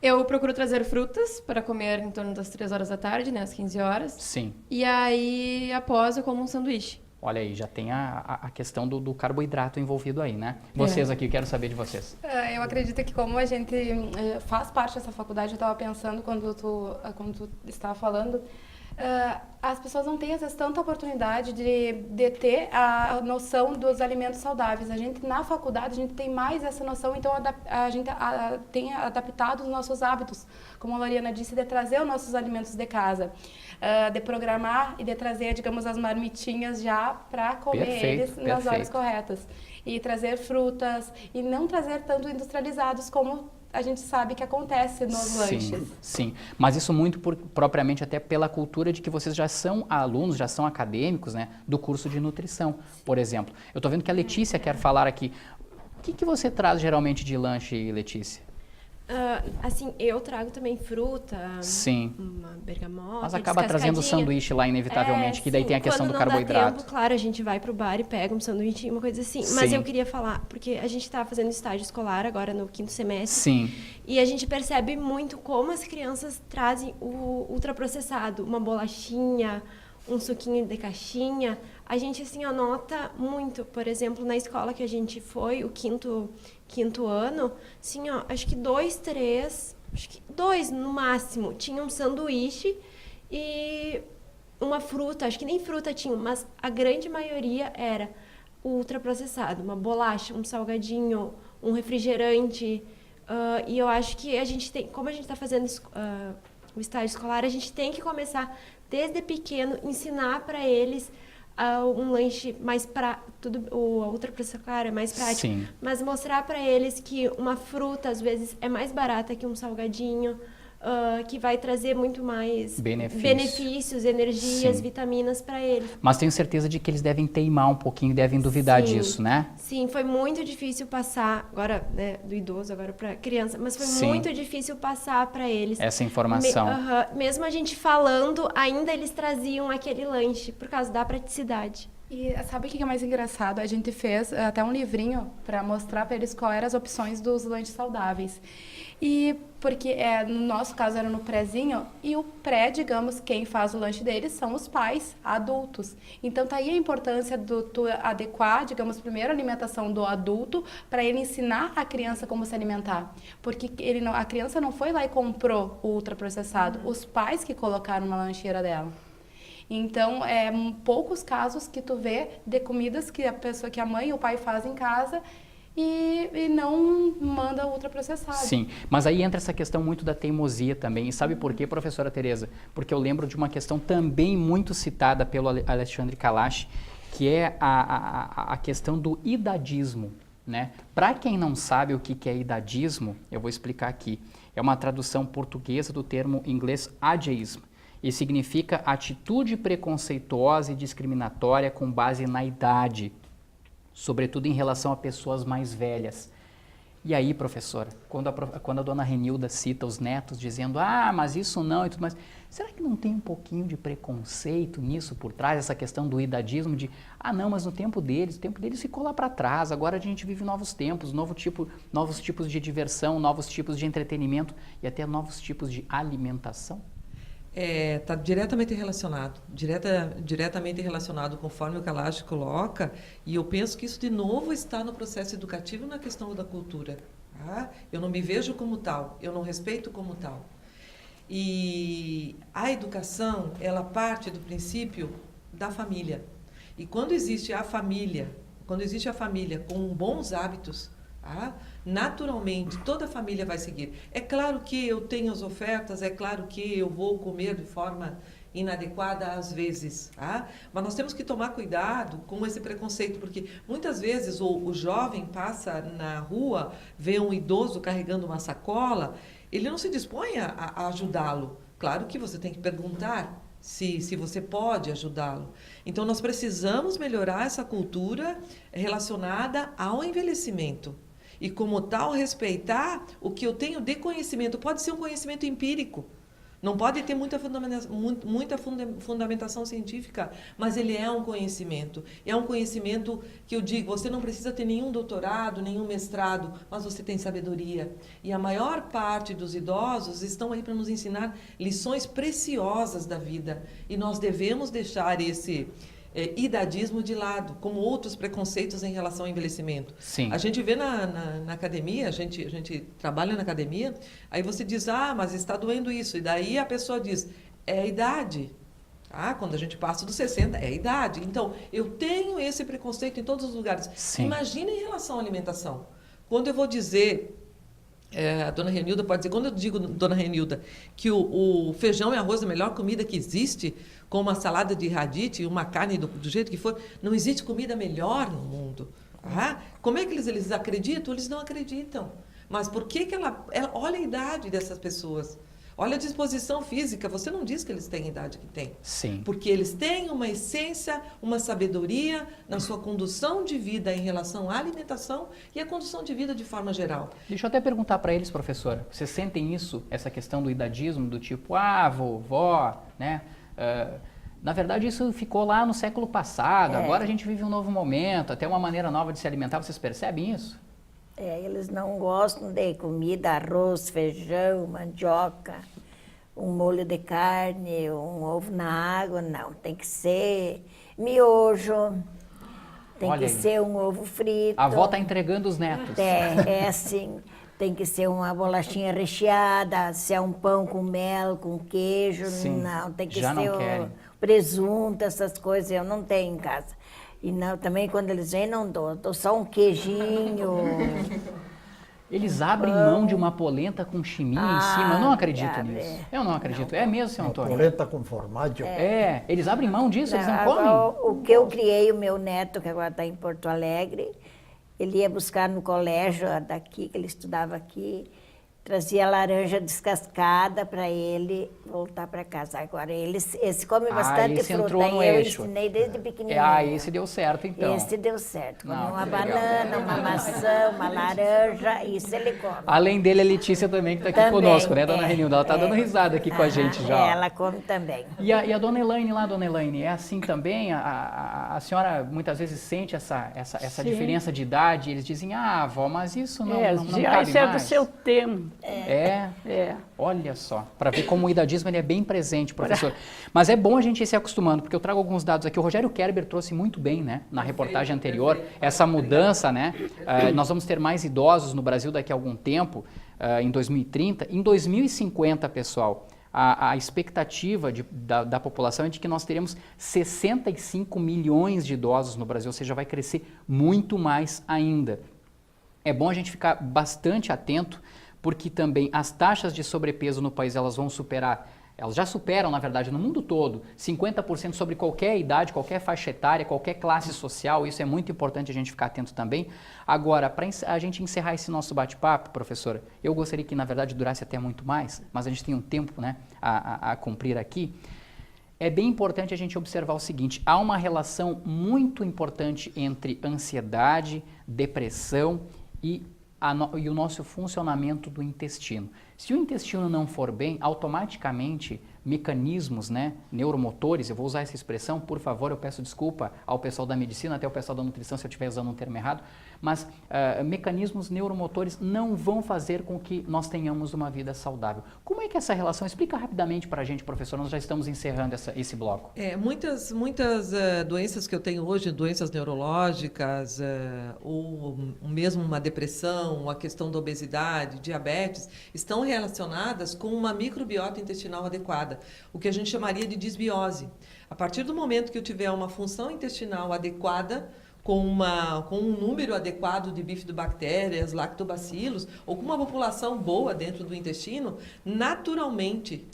Eu procuro trazer frutas para comer em torno das 3 horas da tarde, né, às 15 horas. Sim. E aí, após, eu como um sanduíche. Olha aí, já tem a questão do carboidrato envolvido aí, né? Vocês aqui, quero saber de vocês. Eu acredito que como a gente faz parte dessa faculdade, eu estava pensando quando tu estava falando, as pessoas não têm, às vezes, tanta oportunidade de ter a noção dos alimentos saudáveis. A gente, na faculdade, a gente tem mais essa noção, então a gente tem adaptado os nossos hábitos, como a Loriana disse, de trazer os nossos alimentos de casa, de programar e de trazer, digamos, as marmitinhas já para comer eles nas horas corretas. E trazer frutas, e não trazer tanto industrializados como a gente sabe que acontece nos lanches. Sim, mas isso muito propriamente até pela cultura de que vocês já são alunos, já são acadêmicos, né, do curso de nutrição, por exemplo. Eu estou vendo que a Letícia quer falar aqui. O que você traz geralmente de lanche, Letícia? Assim, eu trago também fruta, sim, uma bergamota, mas acaba trazendo o sanduíche lá, inevitavelmente, que daí tem a questão do carboidrato. Quando não dá tempo, claro, a gente vai pro bar e pega um sanduíche, uma coisa assim. Mas eu queria falar, porque a gente está fazendo estágio escolar agora no 5º semestre. Sim. E a gente percebe muito como as crianças trazem o ultraprocessado, uma bolachinha, um suquinho de caixinha. A gente, assim, nota muito. Por exemplo, na escola que a gente foi, o quinto ano, assim, acho que 2 no máximo, tinha um sanduíche e uma fruta, acho que nem fruta tinha, mas a grande maioria era ultraprocessado, uma bolacha, um salgadinho, um refrigerante, e eu acho que a gente tem, como a gente está fazendo o estágio escolar, a gente tem que começar desde pequeno, ensinar para eles um lanche mais a ultraprocessado, claro, é mais prático. Sim. Mas mostrar para eles que uma fruta, às vezes, é mais barata que um salgadinho, que vai trazer muito mais benefícios, energias, Sim. vitaminas para eles. Mas tenho certeza de que eles devem teimar um pouquinho, devem duvidar disso, né? Sim, foi muito difícil passar, agora, né, do idoso, agora para criança, mas foi Sim. muito difícil passar para eles. Essa informação. Mesmo a gente falando, ainda eles traziam aquele lanche, por causa da praticidade. E sabe o que é mais engraçado? A gente fez até um livrinho para mostrar para eles quais eram as opções dos lanches saudáveis. E porque no nosso caso era no prézinho, e o pré, digamos, quem faz o lanche deles são os pais adultos. Então tá aí a importância do tu adequar, digamos, primeiro a alimentação do adulto para ele ensinar a criança como se alimentar. Porque a criança não foi lá e comprou o ultraprocessado, os pais que colocaram na lancheira dela. Então, poucos casos que tu vê de comidas que a mãe e o pai fazem em casa e não manda ultraprocessado. Sim, mas aí entra essa questão muito da teimosia também. E sabe por quê, professora Tereza? Porque eu lembro de uma questão também muito citada pelo Alexandre Kalash, que é a questão do idadismo, né? Para quem não sabe o que é idadismo, eu vou explicar aqui. É uma tradução portuguesa do termo inglês ageism, e significa atitude preconceituosa e discriminatória com base na idade, sobretudo em relação a pessoas mais velhas. E aí, professora, quando a dona Renilda cita os netos dizendo, mas isso não e tudo mais, será que não tem um pouquinho de preconceito nisso por trás, essa questão do idadismo de, não, mas o tempo deles ficou lá para trás, agora a gente vive novos tempos, novos tipos de diversão, novos tipos de entretenimento e até novos tipos de alimentação? Está diretamente relacionado conforme o Kalash coloca, e eu penso que isso de novo está no processo educativo na questão da cultura. Tá? Eu não me vejo como tal, eu não respeito como tal. E a educação, ela parte do princípio da família. E quando existe a família com bons hábitos, naturalmente toda a família vai seguir. É claro que eu tenho as ofertas, é claro que eu vou comer de forma inadequada às vezes, mas nós temos que tomar cuidado com esse preconceito, porque muitas vezes o jovem passa na rua, vê um idoso carregando uma sacola, ele não se dispõe a ajudá-lo. Claro que você tem que perguntar se você pode ajudá-lo. Então nós precisamos melhorar essa cultura relacionada ao envelhecimento. E, como tal, respeitar o que eu tenho de conhecimento. Pode ser um conhecimento empírico, não pode ter muita fundamentação científica, mas ele é um conhecimento. É um conhecimento que eu digo, você não precisa ter nenhum doutorado, nenhum mestrado, mas você tem sabedoria. E a maior parte dos idosos estão aí para nos ensinar lições preciosas da vida. E nós devemos deixar esse idadismo de lado, como outros preconceitos em relação ao envelhecimento. Sim. A gente vê na academia, a gente trabalha na academia, aí você diz, mas está doendo isso, e daí a pessoa diz, é a idade. Quando a gente passa dos 60, é a idade. Então, eu tenho esse preconceito em todos os lugares. Sim. Imagina em relação à alimentação. Quando eu vou dizer, a dona Renilda pode dizer, quando eu digo, dona Renilda, que o feijão e arroz é a melhor comida que existe, com uma salada de radite e uma carne do jeito que for, não existe comida melhor no mundo. Como é que eles acreditam? Eles não acreditam. Mas por que olha a idade dessas pessoas. Olha a disposição física. Você não diz que eles têm a idade que têm. Sim. Porque eles têm uma essência, uma sabedoria na sua condução de vida em relação à alimentação e à condução de vida de forma geral. Deixa eu até perguntar para eles, professora. Vocês sentem isso, essa questão do idadismo, do tipo, vovó, né? Na verdade, isso ficou lá no século passado. Agora a gente vive um novo momento, até uma maneira nova de se alimentar. Vocês percebem isso? Eles não gostam de comida, arroz, feijão, mandioca, um molho de carne, um ovo na água, não. Tem que ser miojo, tem que ser um ovo frito. A avó está entregando os netos. É assim, tem que ser uma bolachinha recheada, se é um pão com mel, com queijo, não. Tem que ser o presunto, essas coisas, eu não tenho em casa. E não, também quando eles vêm não dou só um queijinho. Eles abrem mão de uma polenta com chimia em cima. Eu não acredito abre. nisso. Eu não acredito. É mesmo, seu Uma Antônio? polenta com formaggio. Eles abrem mão disso, eles não Agora, comem? o que eu criei, o meu neto, que agora está em Porto Alegre, ele ia buscar no colégio daqui, que ele estudava aqui, trazia laranja descascada para ele voltar para casa. Agora, esse come bastante esse entrou fruta, no e eu eixo. ensinei desde pequenininho. Esse deu certo, então. Esse deu certo. Come Não, uma que legal. banana, uma maçã, uma laranja, isso ele come. Além dele, a Letícia também, que está aqui Também, conosco, né, dona Renilda? Ela está dando risada aqui com a gente já. ó. Ela come também. E a dona Elaine lá, dona Elaine, é assim também? A senhora muitas vezes sente essa Sim. diferença de idade? Eles dizem, avó, mas isso não cabe isso é do mais. seu tempo. É? É. Olha só, para ver como o idadismo ele é bem presente, professor. Mas é bom a gente ir se acostumando, porque eu trago alguns dados aqui. O Rogério Kerber trouxe muito bem, né, na reportagem anterior, essa mudança, né? Nós vamos ter mais idosos no Brasil daqui a algum tempo, em 2030. Em 2050, pessoal, a expectativa da população é de que nós teremos 65 milhões de idosos no Brasil, ou seja, vai crescer muito mais ainda. É bom a gente ficar bastante atento, porque também as taxas de sobrepeso no país elas vão superar, elas já superam, na verdade, no mundo todo, 50% sobre qualquer idade, qualquer faixa etária, qualquer classe social. Isso é muito importante a gente ficar atento também. Agora, para a gente encerrar esse nosso bate-papo, professora, eu gostaria que, na verdade, durasse até muito mais, mas a gente tem um tempo, né, a cumprir aqui. É bem importante a gente observar o seguinte: há uma relação muito importante entre ansiedade, depressão e o nosso funcionamento do intestino. Se o intestino não for bem, automaticamente mecanismos, né, neuromotores, eu vou usar essa expressão, por favor, eu peço desculpa ao pessoal da medicina, até ao pessoal da nutrição se eu estiver usando um termo errado, mas mecanismos neuromotores não vão fazer com que nós tenhamos uma vida saudável. Como é que é essa relação? Explica rapidamente para a gente, professor, nós já estamos encerrando esse bloco. Muitas doenças que eu tenho hoje, doenças neurológicas, ou mesmo uma depressão, a questão da obesidade, diabetes, estão relacionadas com uma microbiota intestinal adequada, o que a gente chamaria de disbiose. A partir do momento que eu tiver uma função intestinal adequada, com um número adequado de bifidobactérias, lactobacilos, ou com uma população boa dentro do intestino, naturalmente,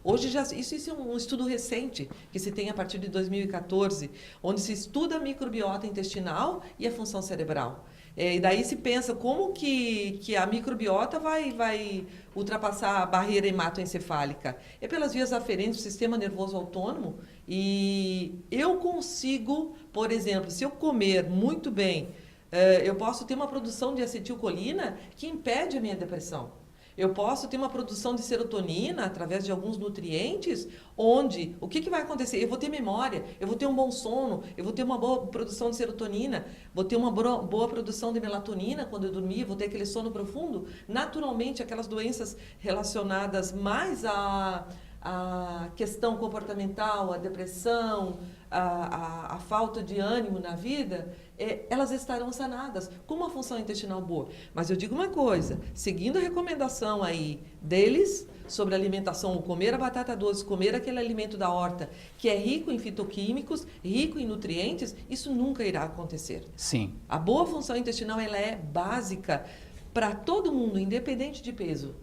hoje já, isso é um estudo recente, que se tem a partir de 2014, onde se estuda a microbiota intestinal e a função cerebral. E daí se pensa como que a microbiota vai ultrapassar a barreira hematoencefálica. É pelas vias aferentes do sistema nervoso autônomo, e eu consigo, por exemplo, se eu comer muito bem, eu posso ter uma produção de acetilcolina que impede a minha depressão. Eu posso ter uma produção de serotonina através de alguns nutrientes, onde o que vai acontecer? Eu vou ter memória, eu vou ter um bom sono, eu vou ter uma boa produção de serotonina, vou ter uma boa produção de melatonina quando eu dormir, vou ter aquele sono profundo. Naturalmente, aquelas doenças relacionadas mais à questão comportamental, à depressão, à falta de ânimo na vida, elas estarão sanadas com uma função intestinal boa. Mas eu digo uma coisa, seguindo a recomendação aí deles sobre alimentação, comer a batata doce, comer aquele alimento da horta que é rico em fitoquímicos, rico em nutrientes, isso nunca irá acontecer. Sim. A boa função intestinal ela é básica para todo mundo, independente de peso.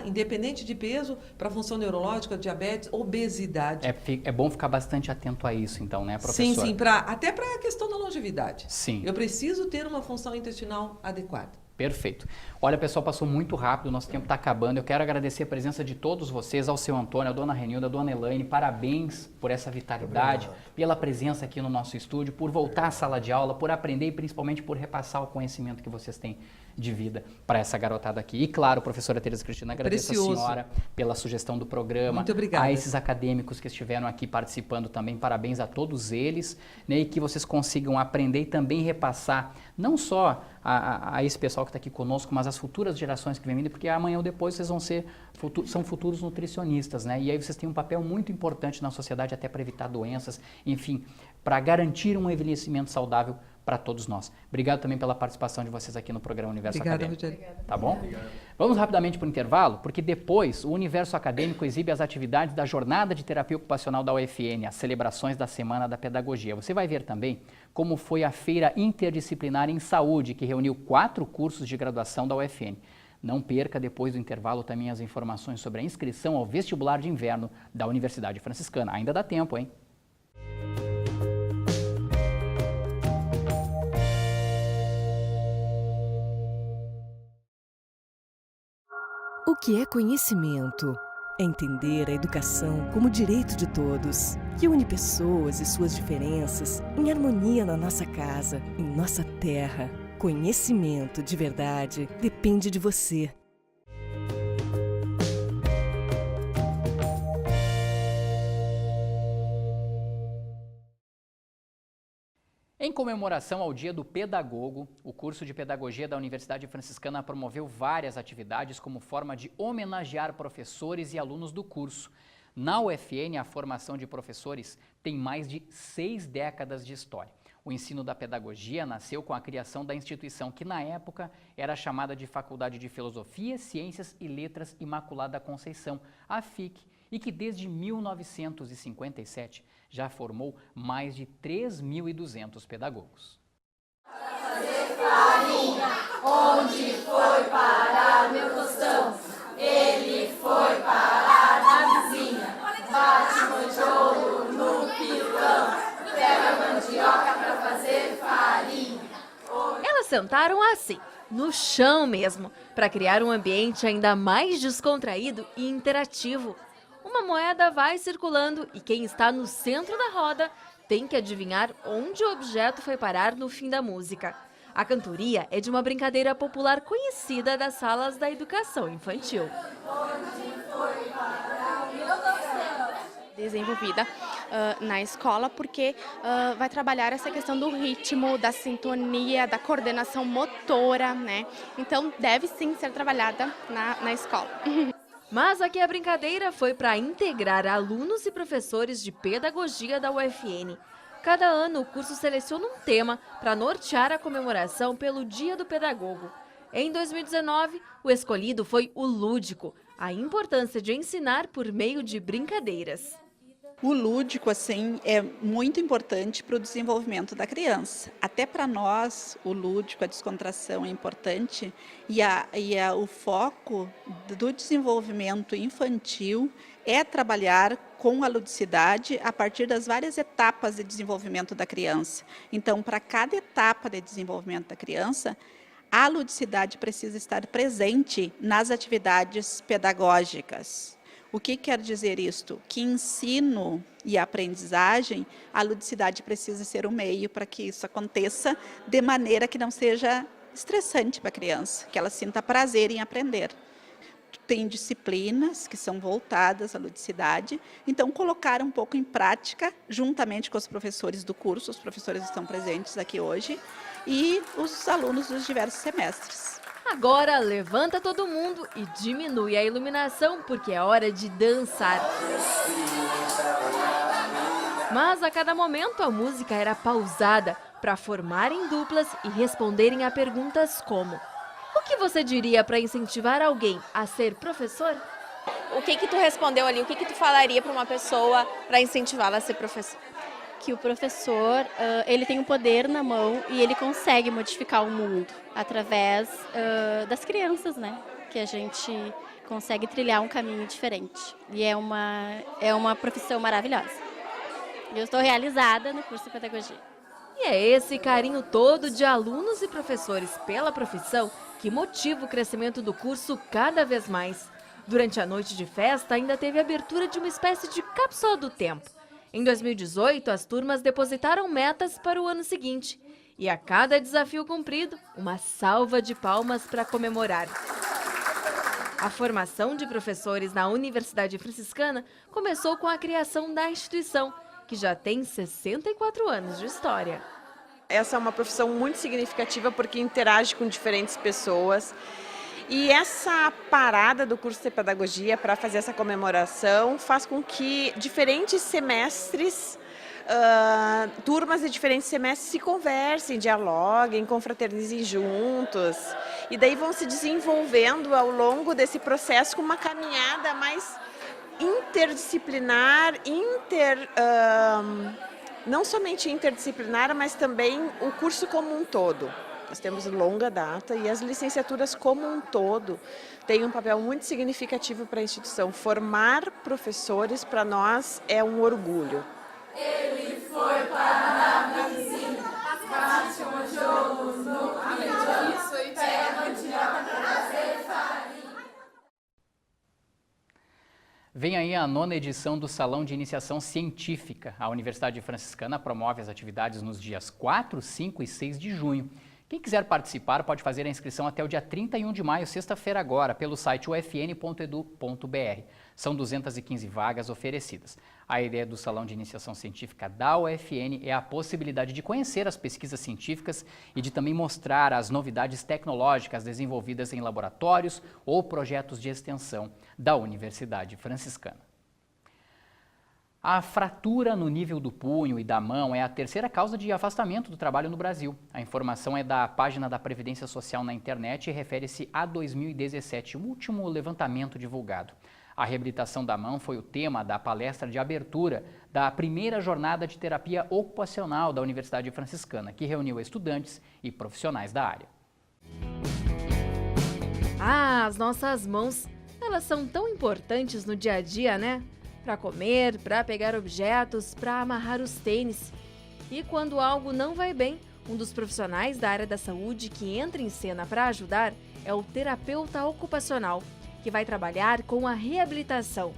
Independente de peso, para função neurológica, diabetes, obesidade. É bom ficar bastante atento a isso, então, né, professora? Sim, até para a questão da longevidade. Sim. Eu preciso ter uma função intestinal adequada. Perfeito. Olha, pessoal, passou muito rápido, o nosso tempo está acabando. Eu quero agradecer a presença de todos vocês, ao seu Antônio, à dona Renilda, à dona Elaine. Parabéns por essa vitalidade, pela presença aqui no nosso estúdio, por voltar à sala de aula, por aprender e principalmente por repassar o conhecimento que vocês têm de vida para essa garotada aqui. E claro, professora Tereza Cristina, agradeço a senhora pela sugestão do programa. Muito obrigada. A esses acadêmicos que estiveram aqui participando também, parabéns a todos eles, né, e que vocês consigam aprender e também repassar, não só a esse pessoal que está aqui conosco, mas as futuras gerações que vêm vindo, porque amanhã ou depois vocês vão ser são futuros nutricionistas, né? E aí vocês têm um papel muito importante na sociedade até para evitar doenças, enfim, para garantir um envelhecimento saudável para todos nós. Obrigado também pela participação de vocês aqui no programa Universo Acadêmico. Rogério. Tá bom? Obrigado. Vamos rapidamente para o intervalo, porque depois o Universo Acadêmico exibe as atividades da Jornada de Terapia Ocupacional da UFN, as celebrações da Semana da Pedagogia. Você vai ver também como foi a Feira Interdisciplinar em Saúde, que reuniu 4 cursos de graduação da UFN. Não perca, depois do intervalo, também as informações sobre a inscrição ao vestibular de inverno da Universidade Franciscana. Ainda dá tempo, hein? O que é conhecimento? É entender a educação como direito de todos, que une pessoas e suas diferenças em harmonia na nossa casa, em nossa terra. Conhecimento de verdade depende de você. Em comemoração ao Dia do Pedagogo, o curso de Pedagogia da Universidade Franciscana promoveu várias atividades como forma de homenagear professores e alunos do curso. Na UFN, a formação de professores tem mais de 6 décadas de história. O ensino da pedagogia nasceu com a criação da instituição que, na época, era chamada de Faculdade de Filosofia, Ciências e Letras Imaculada Conceição, a FIC, e que desde 1957 já formou mais de 3.200 pedagogos. Fazer farinha, onde foi parar meu tostão? Ele foi parar na vizinha, bate mandiouro no pilão, pega mandioca pra fazer farinha. Elas sentaram assim, no chão mesmo, para criar um ambiente ainda mais descontraído e interativo. Uma moeda vai circulando e quem está no centro da roda tem que adivinhar onde o objeto foi parar no fim da música. A cantoria é de uma brincadeira popular conhecida das salas da educação infantil. Desenvolvida na escola porque vai trabalhar essa questão do ritmo, da sintonia, da coordenação motora, né? Então deve sim ser trabalhada na escola. Mas aqui a brincadeira foi para integrar alunos e professores de pedagogia da UFN. Cada ano o curso seleciona um tema para nortear a comemoração pelo Dia do Pedagogo. Em 2019, o escolhido foi o lúdico, a importância de ensinar por meio de brincadeiras. O lúdico, assim, é muito importante para o desenvolvimento da criança. Até para nós, o lúdico, a descontração é importante e o foco do desenvolvimento infantil é trabalhar com a ludicidade a partir das várias etapas de desenvolvimento da criança. Então, para cada etapa de desenvolvimento da criança, a ludicidade precisa estar presente nas atividades pedagógicas. O que quer dizer isto? Que ensino e aprendizagem, a ludicidade precisa ser o meio para que isso aconteça de maneira que não seja estressante para a criança, que ela sinta prazer em aprender. Tem disciplinas que são voltadas à ludicidade, então colocar um pouco em prática, juntamente com os professores do curso, os professores estão presentes aqui hoje, e os alunos dos diversos semestres. Agora levanta todo mundo e diminui a iluminação porque é hora de dançar. Mas a cada momento a música era pausada para formarem duplas e responderem a perguntas como: o que você diria para incentivar alguém a ser professor? O que tu respondeu ali? O que tu falaria para uma pessoa para incentivá-la a ser professor? Que o professor ele tem o poder na mão e ele consegue modificar o mundo através das crianças, né? Que a gente consegue trilhar um caminho diferente. E é uma profissão maravilhosa. Eu estou realizada no curso de pedagogia. E é esse carinho todo de alunos e professores pela profissão que motiva o crescimento do curso cada vez mais. Durante a noite de festa ainda teve a abertura de uma espécie de cápsula do tempo. Em 2018, as turmas depositaram metas para o ano seguinte. E a cada desafio cumprido, uma salva de palmas para comemorar. A formação de professores na Universidade Franciscana começou com a criação da instituição, que já tem 64 anos de história. Essa é uma profissão muito significativa porque interage com diferentes pessoas. E essa parada do curso de pedagogia para fazer essa comemoração faz com que diferentes semestres, turmas de diferentes semestres se conversem, dialoguem, confraternizem juntos. E daí vão se desenvolvendo ao longo desse processo com uma caminhada mais interdisciplinar, não somente interdisciplinar, mas também o curso como um todo. Nós temos longa data e as licenciaturas como um todo têm um papel muito significativo para a instituição. Formar professores, para nós, é um orgulho. Ele foi para a vizinha, bate um tijolos no quintal, pega mandioca para fazer farinha. Vem aí a 9ª edição do Salão de Iniciação Científica. A Universidade Franciscana promove as atividades nos dias 4, 5 e 6 de junho. Quem quiser participar pode fazer a inscrição até o dia 31 de maio, sexta-feira agora, pelo site ufn.edu.br. São 215 vagas oferecidas. A ideia do Salão de Iniciação Científica da UFN é a possibilidade de conhecer as pesquisas científicas e de também mostrar as novidades tecnológicas desenvolvidas em laboratórios ou projetos de extensão da Universidade Franciscana. A fratura no nível do punho e da mão é a terceira causa de afastamento do trabalho no Brasil. A informação é da página da Previdência Social na internet e refere-se a 2017, o último levantamento divulgado. A reabilitação da mão foi o tema da palestra de abertura da primeira jornada de terapia ocupacional da Universidade Franciscana, que reuniu estudantes e profissionais da área. As nossas mãos, elas são tão importantes no dia a dia, né? Para comer, para pegar objetos, para amarrar os tênis. E quando algo não vai bem, um dos profissionais da área da saúde que entra em cena para ajudar é o terapeuta ocupacional, que vai trabalhar com a reabilitação.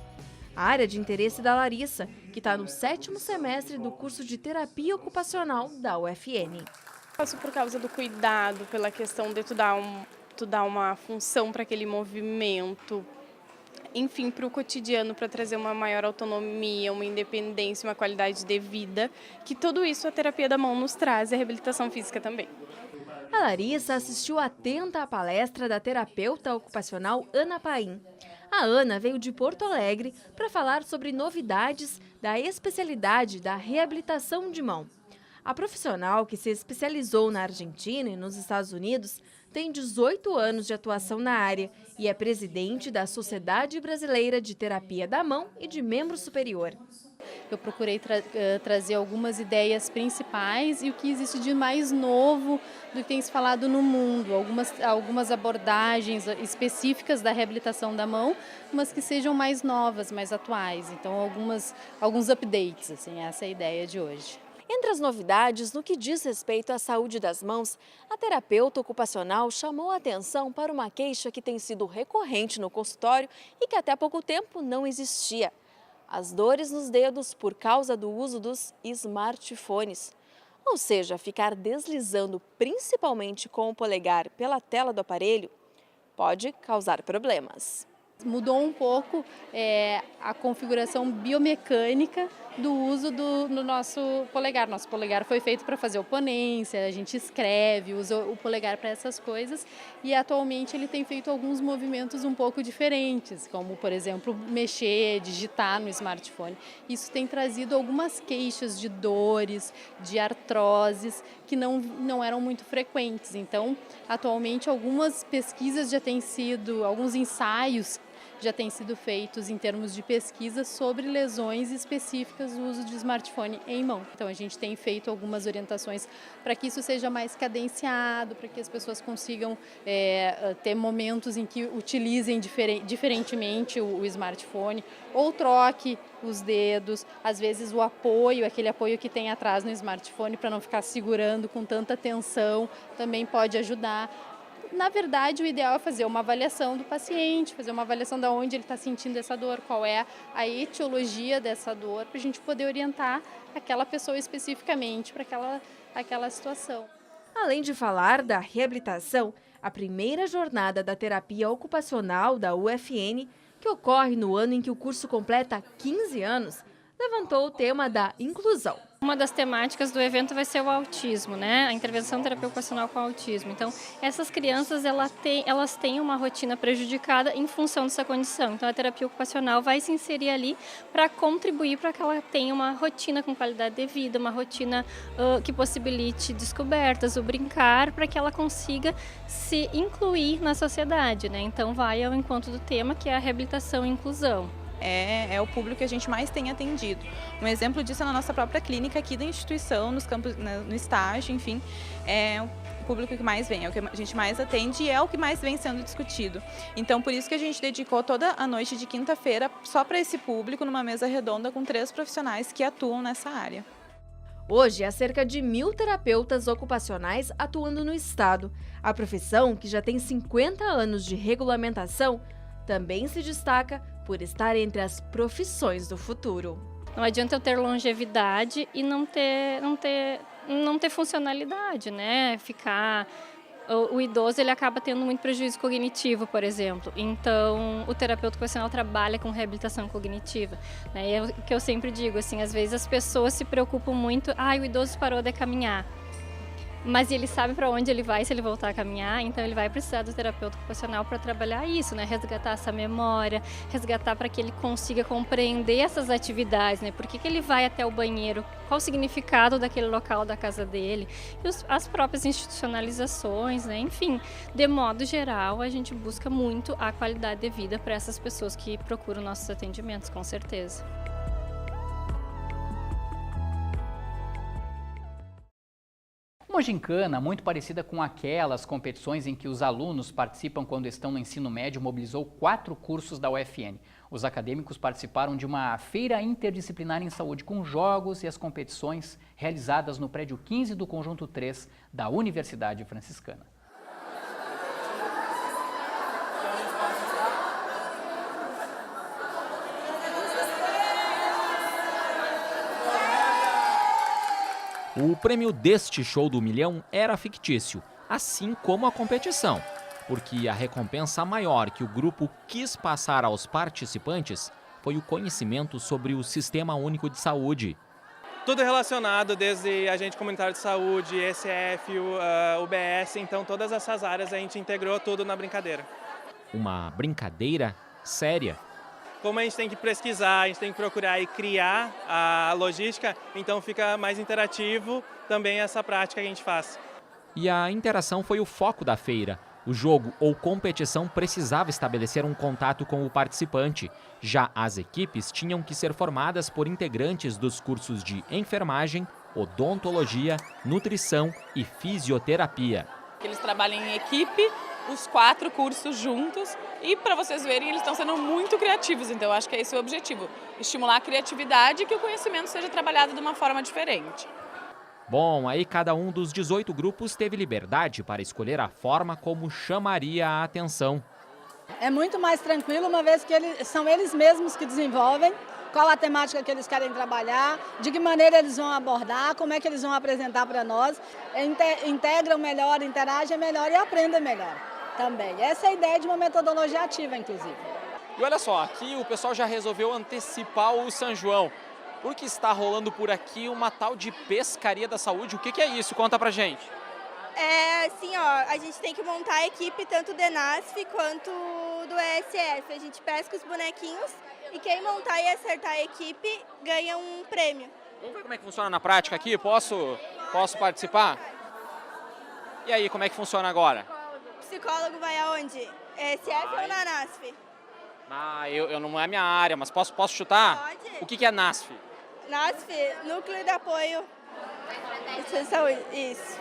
A área de interesse da Larissa, que está no 7º semestre do curso de terapia ocupacional da UFN. Faço por causa do cuidado, pela questão de tu dar uma função para aquele movimento, enfim, para o cotidiano, para trazer uma maior autonomia, uma independência, uma qualidade de vida, que tudo isso a terapia da mão nos traz e a reabilitação física também. A Larissa assistiu atenta à palestra da terapeuta ocupacional Ana Paim. A Ana veio de Porto Alegre para falar sobre novidades da especialidade da reabilitação de mão. A profissional, que se especializou na Argentina e nos Estados Unidos, tem 18 anos de atuação na área e é presidente da Sociedade Brasileira de Terapia da Mão e de Membro Superior. Eu procurei trazer algumas ideias principais e o que existe de mais novo do que tem se falado no mundo, algumas abordagens específicas da reabilitação da mão, mas que sejam mais novas, mais atuais. Então, alguns updates, assim, essa é a ideia de hoje. Entre as novidades no que diz respeito à saúde das mãos, a terapeuta ocupacional chamou a atenção para uma queixa que tem sido recorrente no consultório e que até há pouco tempo não existia: as dores nos dedos por causa do uso dos smartphones. Ou seja, ficar deslizando principalmente com o polegar pela tela do aparelho pode causar problemas. Mudou um pouco a configuração biomecânica do uso no nosso polegar. Nosso polegar foi feito para fazer oponência, a gente escreve, usa o polegar para essas coisas e atualmente ele tem feito alguns movimentos um pouco diferentes, como, por exemplo, mexer, digitar no smartphone. Isso tem trazido algumas queixas de dores, de artroses, que não eram muito frequentes. Então, atualmente, algumas pesquisas já têm sido, alguns ensaios já têm sido feitos em termos de pesquisa sobre lesões específicas do uso de smartphone em mão. Então, a gente tem feito algumas orientações para que isso seja mais cadenciado, para que as pessoas consigam ter momentos em que utilizem diferentemente o smartphone, ou troque os dedos, às vezes o apoio, aquele apoio que tem atrás no smartphone para não ficar segurando com tanta tensão, também pode ajudar. Na verdade, o ideal é fazer uma avaliação do paciente, fazer uma avaliação de onde ele está sentindo essa dor, qual é a etiologia dessa dor, para a gente poder orientar aquela pessoa especificamente para aquela situação. Além de falar da reabilitação, a primeira jornada da terapia ocupacional da UFN, que ocorre no ano em que o curso completa 15 anos, levantou o tema da inclusão. Uma das temáticas do evento vai ser o autismo, né? A intervenção terapia ocupacional com autismo. Então, essas crianças elas têm uma rotina prejudicada em função dessa condição. Então, a terapia ocupacional vai se inserir ali para contribuir para que ela tenha uma rotina com qualidade de vida, uma rotina que possibilite descobertas, o brincar, para que ela consiga se incluir na sociedade, né? Então, vai ao encontro do tema que é a reabilitação e inclusão. É o público que a gente mais tem atendido. Um exemplo disso é na nossa própria clínica aqui da instituição, nos campos, no estágio, enfim, é o público que mais vem, é o que a gente mais atende e é o que mais vem sendo discutido. Então, por isso que a gente dedicou toda a noite de quinta-feira só para esse público, numa mesa redonda com 3 profissionais que atuam nessa área. Hoje, há cerca de 1.000 terapeutas ocupacionais atuando no estado. A profissão, que já tem 50 anos de regulamentação, também se destaca por estar entre as profissões do futuro. Não adianta eu ter longevidade e não ter funcionalidade, né? O idoso ele acaba tendo muito prejuízo cognitivo, por exemplo. Então, o terapeuta ocupacional trabalha com reabilitação cognitiva, né? E é o que eu sempre digo, assim, às vezes as pessoas se preocupam muito, o idoso parou de caminhar. Mas ele sabe para onde ele vai se ele voltar a caminhar, então ele vai precisar do terapeuta ocupacional para trabalhar isso, né? Resgatar essa memória, resgatar para que ele consiga compreender essas atividades, né? Por que ele vai até o banheiro, qual o significado daquele local da casa dele, e as próprias institucionalizações, né? Enfim, de modo geral, a gente busca muito a qualidade de vida para essas pessoas que procuram nossos atendimentos, com certeza. Uma gincana muito parecida com aquelas competições em que os alunos participam quando estão no ensino médio mobilizou 4 cursos da UFN. Os acadêmicos participaram de uma feira interdisciplinar em saúde com jogos e as competições realizadas no prédio 15 do Conjunto 3 da Universidade Franciscana. O prêmio deste show do milhão era fictício, assim como a competição, porque a recompensa maior que o grupo quis passar aos participantes foi o conhecimento sobre o Sistema Único de Saúde. Tudo relacionado, desde agente comunitário de saúde, ECF, UBS, então todas essas áreas a gente integrou tudo na brincadeira. Uma brincadeira séria. Como a gente tem que pesquisar, a gente tem que procurar e criar a logística, então fica mais interativo também essa prática que a gente faz. E a interação foi o foco da feira. O jogo ou competição precisava estabelecer um contato com o participante. Já as equipes tinham que ser formadas por integrantes dos cursos de enfermagem, odontologia, nutrição e fisioterapia. Eles trabalham em equipe, os 4 cursos juntos, e para vocês verem, eles estão sendo muito criativos, então eu acho que é esse o objetivo, estimular a criatividade e que o conhecimento seja trabalhado de uma forma diferente. Bom, aí cada um dos 18 grupos teve liberdade para escolher a forma como chamaria a atenção. É muito mais tranquilo, uma vez que são eles mesmos que desenvolvem qual a temática que eles querem trabalhar, de que maneira eles vão abordar, como é que eles vão apresentar para nós, integram melhor, interagem melhor e aprendem melhor também. Essa é a ideia de uma metodologia ativa, inclusive. E olha só, aqui o pessoal já resolveu antecipar o São João, porque está rolando por aqui uma tal de pescaria da saúde. O que é isso? Conta pra gente. Assim, a gente tem que montar a equipe tanto do ENASF quanto do ESF. A gente pesca os bonequinhos e quem montar e acertar a equipe ganha um prêmio. Vamos ver como é que funciona na prática aqui? Posso participar? E aí, como é que funciona agora? O psicólogo vai aonde? ESF ou na NASF? Eu não é minha área, mas posso chutar? Pode. O que é NASF? NASF, Núcleo de Apoio de Saúde, isso.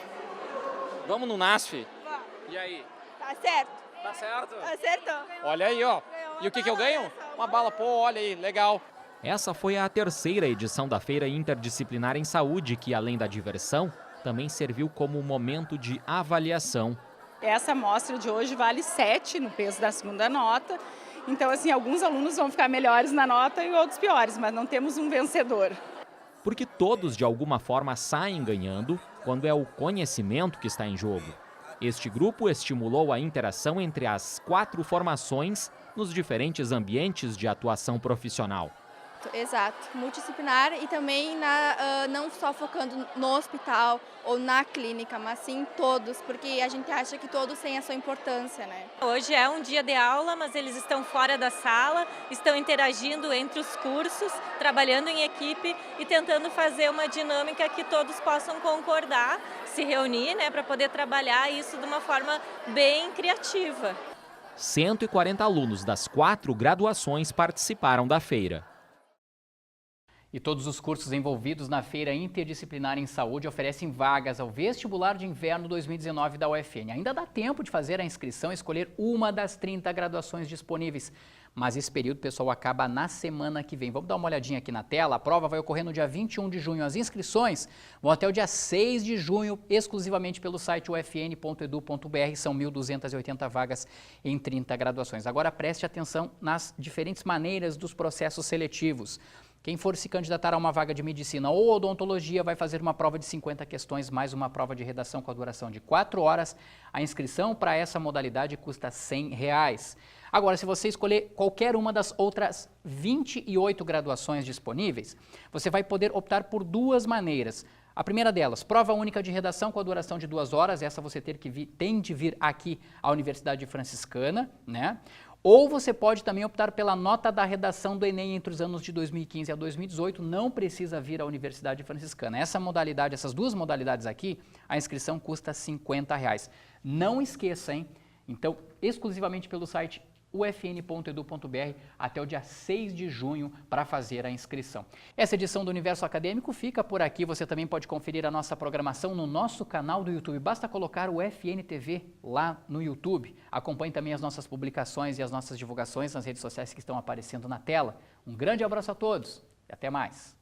Vamos no NASF? Vamos. E aí? Tá certo. Tá certo? Acertou. Olha aí, ó. E o que eu ganho? Uma bala, pô, olha aí, legal. Essa foi a 3ª edição da Feira Interdisciplinar em Saúde, que além da diversão, também serviu como momento de avaliação. Essa amostra de hoje vale 7 no peso da segunda nota, então assim, alguns alunos vão ficar melhores na nota e outros piores, mas não temos um vencedor. Porque todos de alguma forma saem ganhando quando é o conhecimento que está em jogo. Este grupo estimulou a interação entre as 4 formações nos diferentes ambientes de atuação profissional. Exato, multidisciplinar e também não só focando no hospital ou na clínica, mas sim todos, porque a gente acha que todos têm a sua importância, né? Hoje é um dia de aula, mas eles estão fora da sala, estão interagindo entre os cursos, trabalhando em equipe e tentando fazer uma dinâmica que todos possam concordar, se reunir, né, para poder trabalhar isso de uma forma bem criativa. 140 alunos das 4 graduações participaram da feira. E todos os cursos envolvidos na Feira Interdisciplinar em Saúde oferecem vagas ao vestibular de inverno 2019 da UFN. Ainda dá tempo de fazer a inscrição e escolher uma das 30 graduações disponíveis. Mas esse período, pessoal, acaba na semana que vem. Vamos dar uma olhadinha aqui na tela. A prova vai ocorrer no dia 21 de junho. As inscrições vão até o dia 6 de junho, exclusivamente pelo site ufn.edu.br. São 1.280 vagas em 30 graduações. Agora preste atenção nas diferentes maneiras dos processos seletivos. Quem for se candidatar a uma vaga de medicina ou odontologia vai fazer uma prova de 50 questões, mais uma prova de redação com a duração de 4 horas. A inscrição para essa modalidade custa R$ 100. Agora, se você escolher qualquer uma das outras 28 graduações disponíveis, você vai poder optar por 2 maneiras. A primeira delas, prova única de redação com a duração de 2 horas, essa você tem de vir aqui à Universidade Franciscana, né? Ou você pode também optar pela nota da redação do Enem entre os anos de 2015 a 2018, não precisa vir à Universidade Franciscana. Essa modalidade, essas 2 modalidades aqui, a inscrição custa R$ 50. Não esqueça, hein? Então, exclusivamente pelo site ufn.edu.br até o dia 6 de junho para fazer a inscrição. Essa edição do Universo Acadêmico fica por aqui. Você também pode conferir a nossa programação no nosso canal do YouTube. Basta colocar o FN TV lá no YouTube. Acompanhe também as nossas publicações e as nossas divulgações nas redes sociais que estão aparecendo na tela. Um grande abraço a todos e até mais.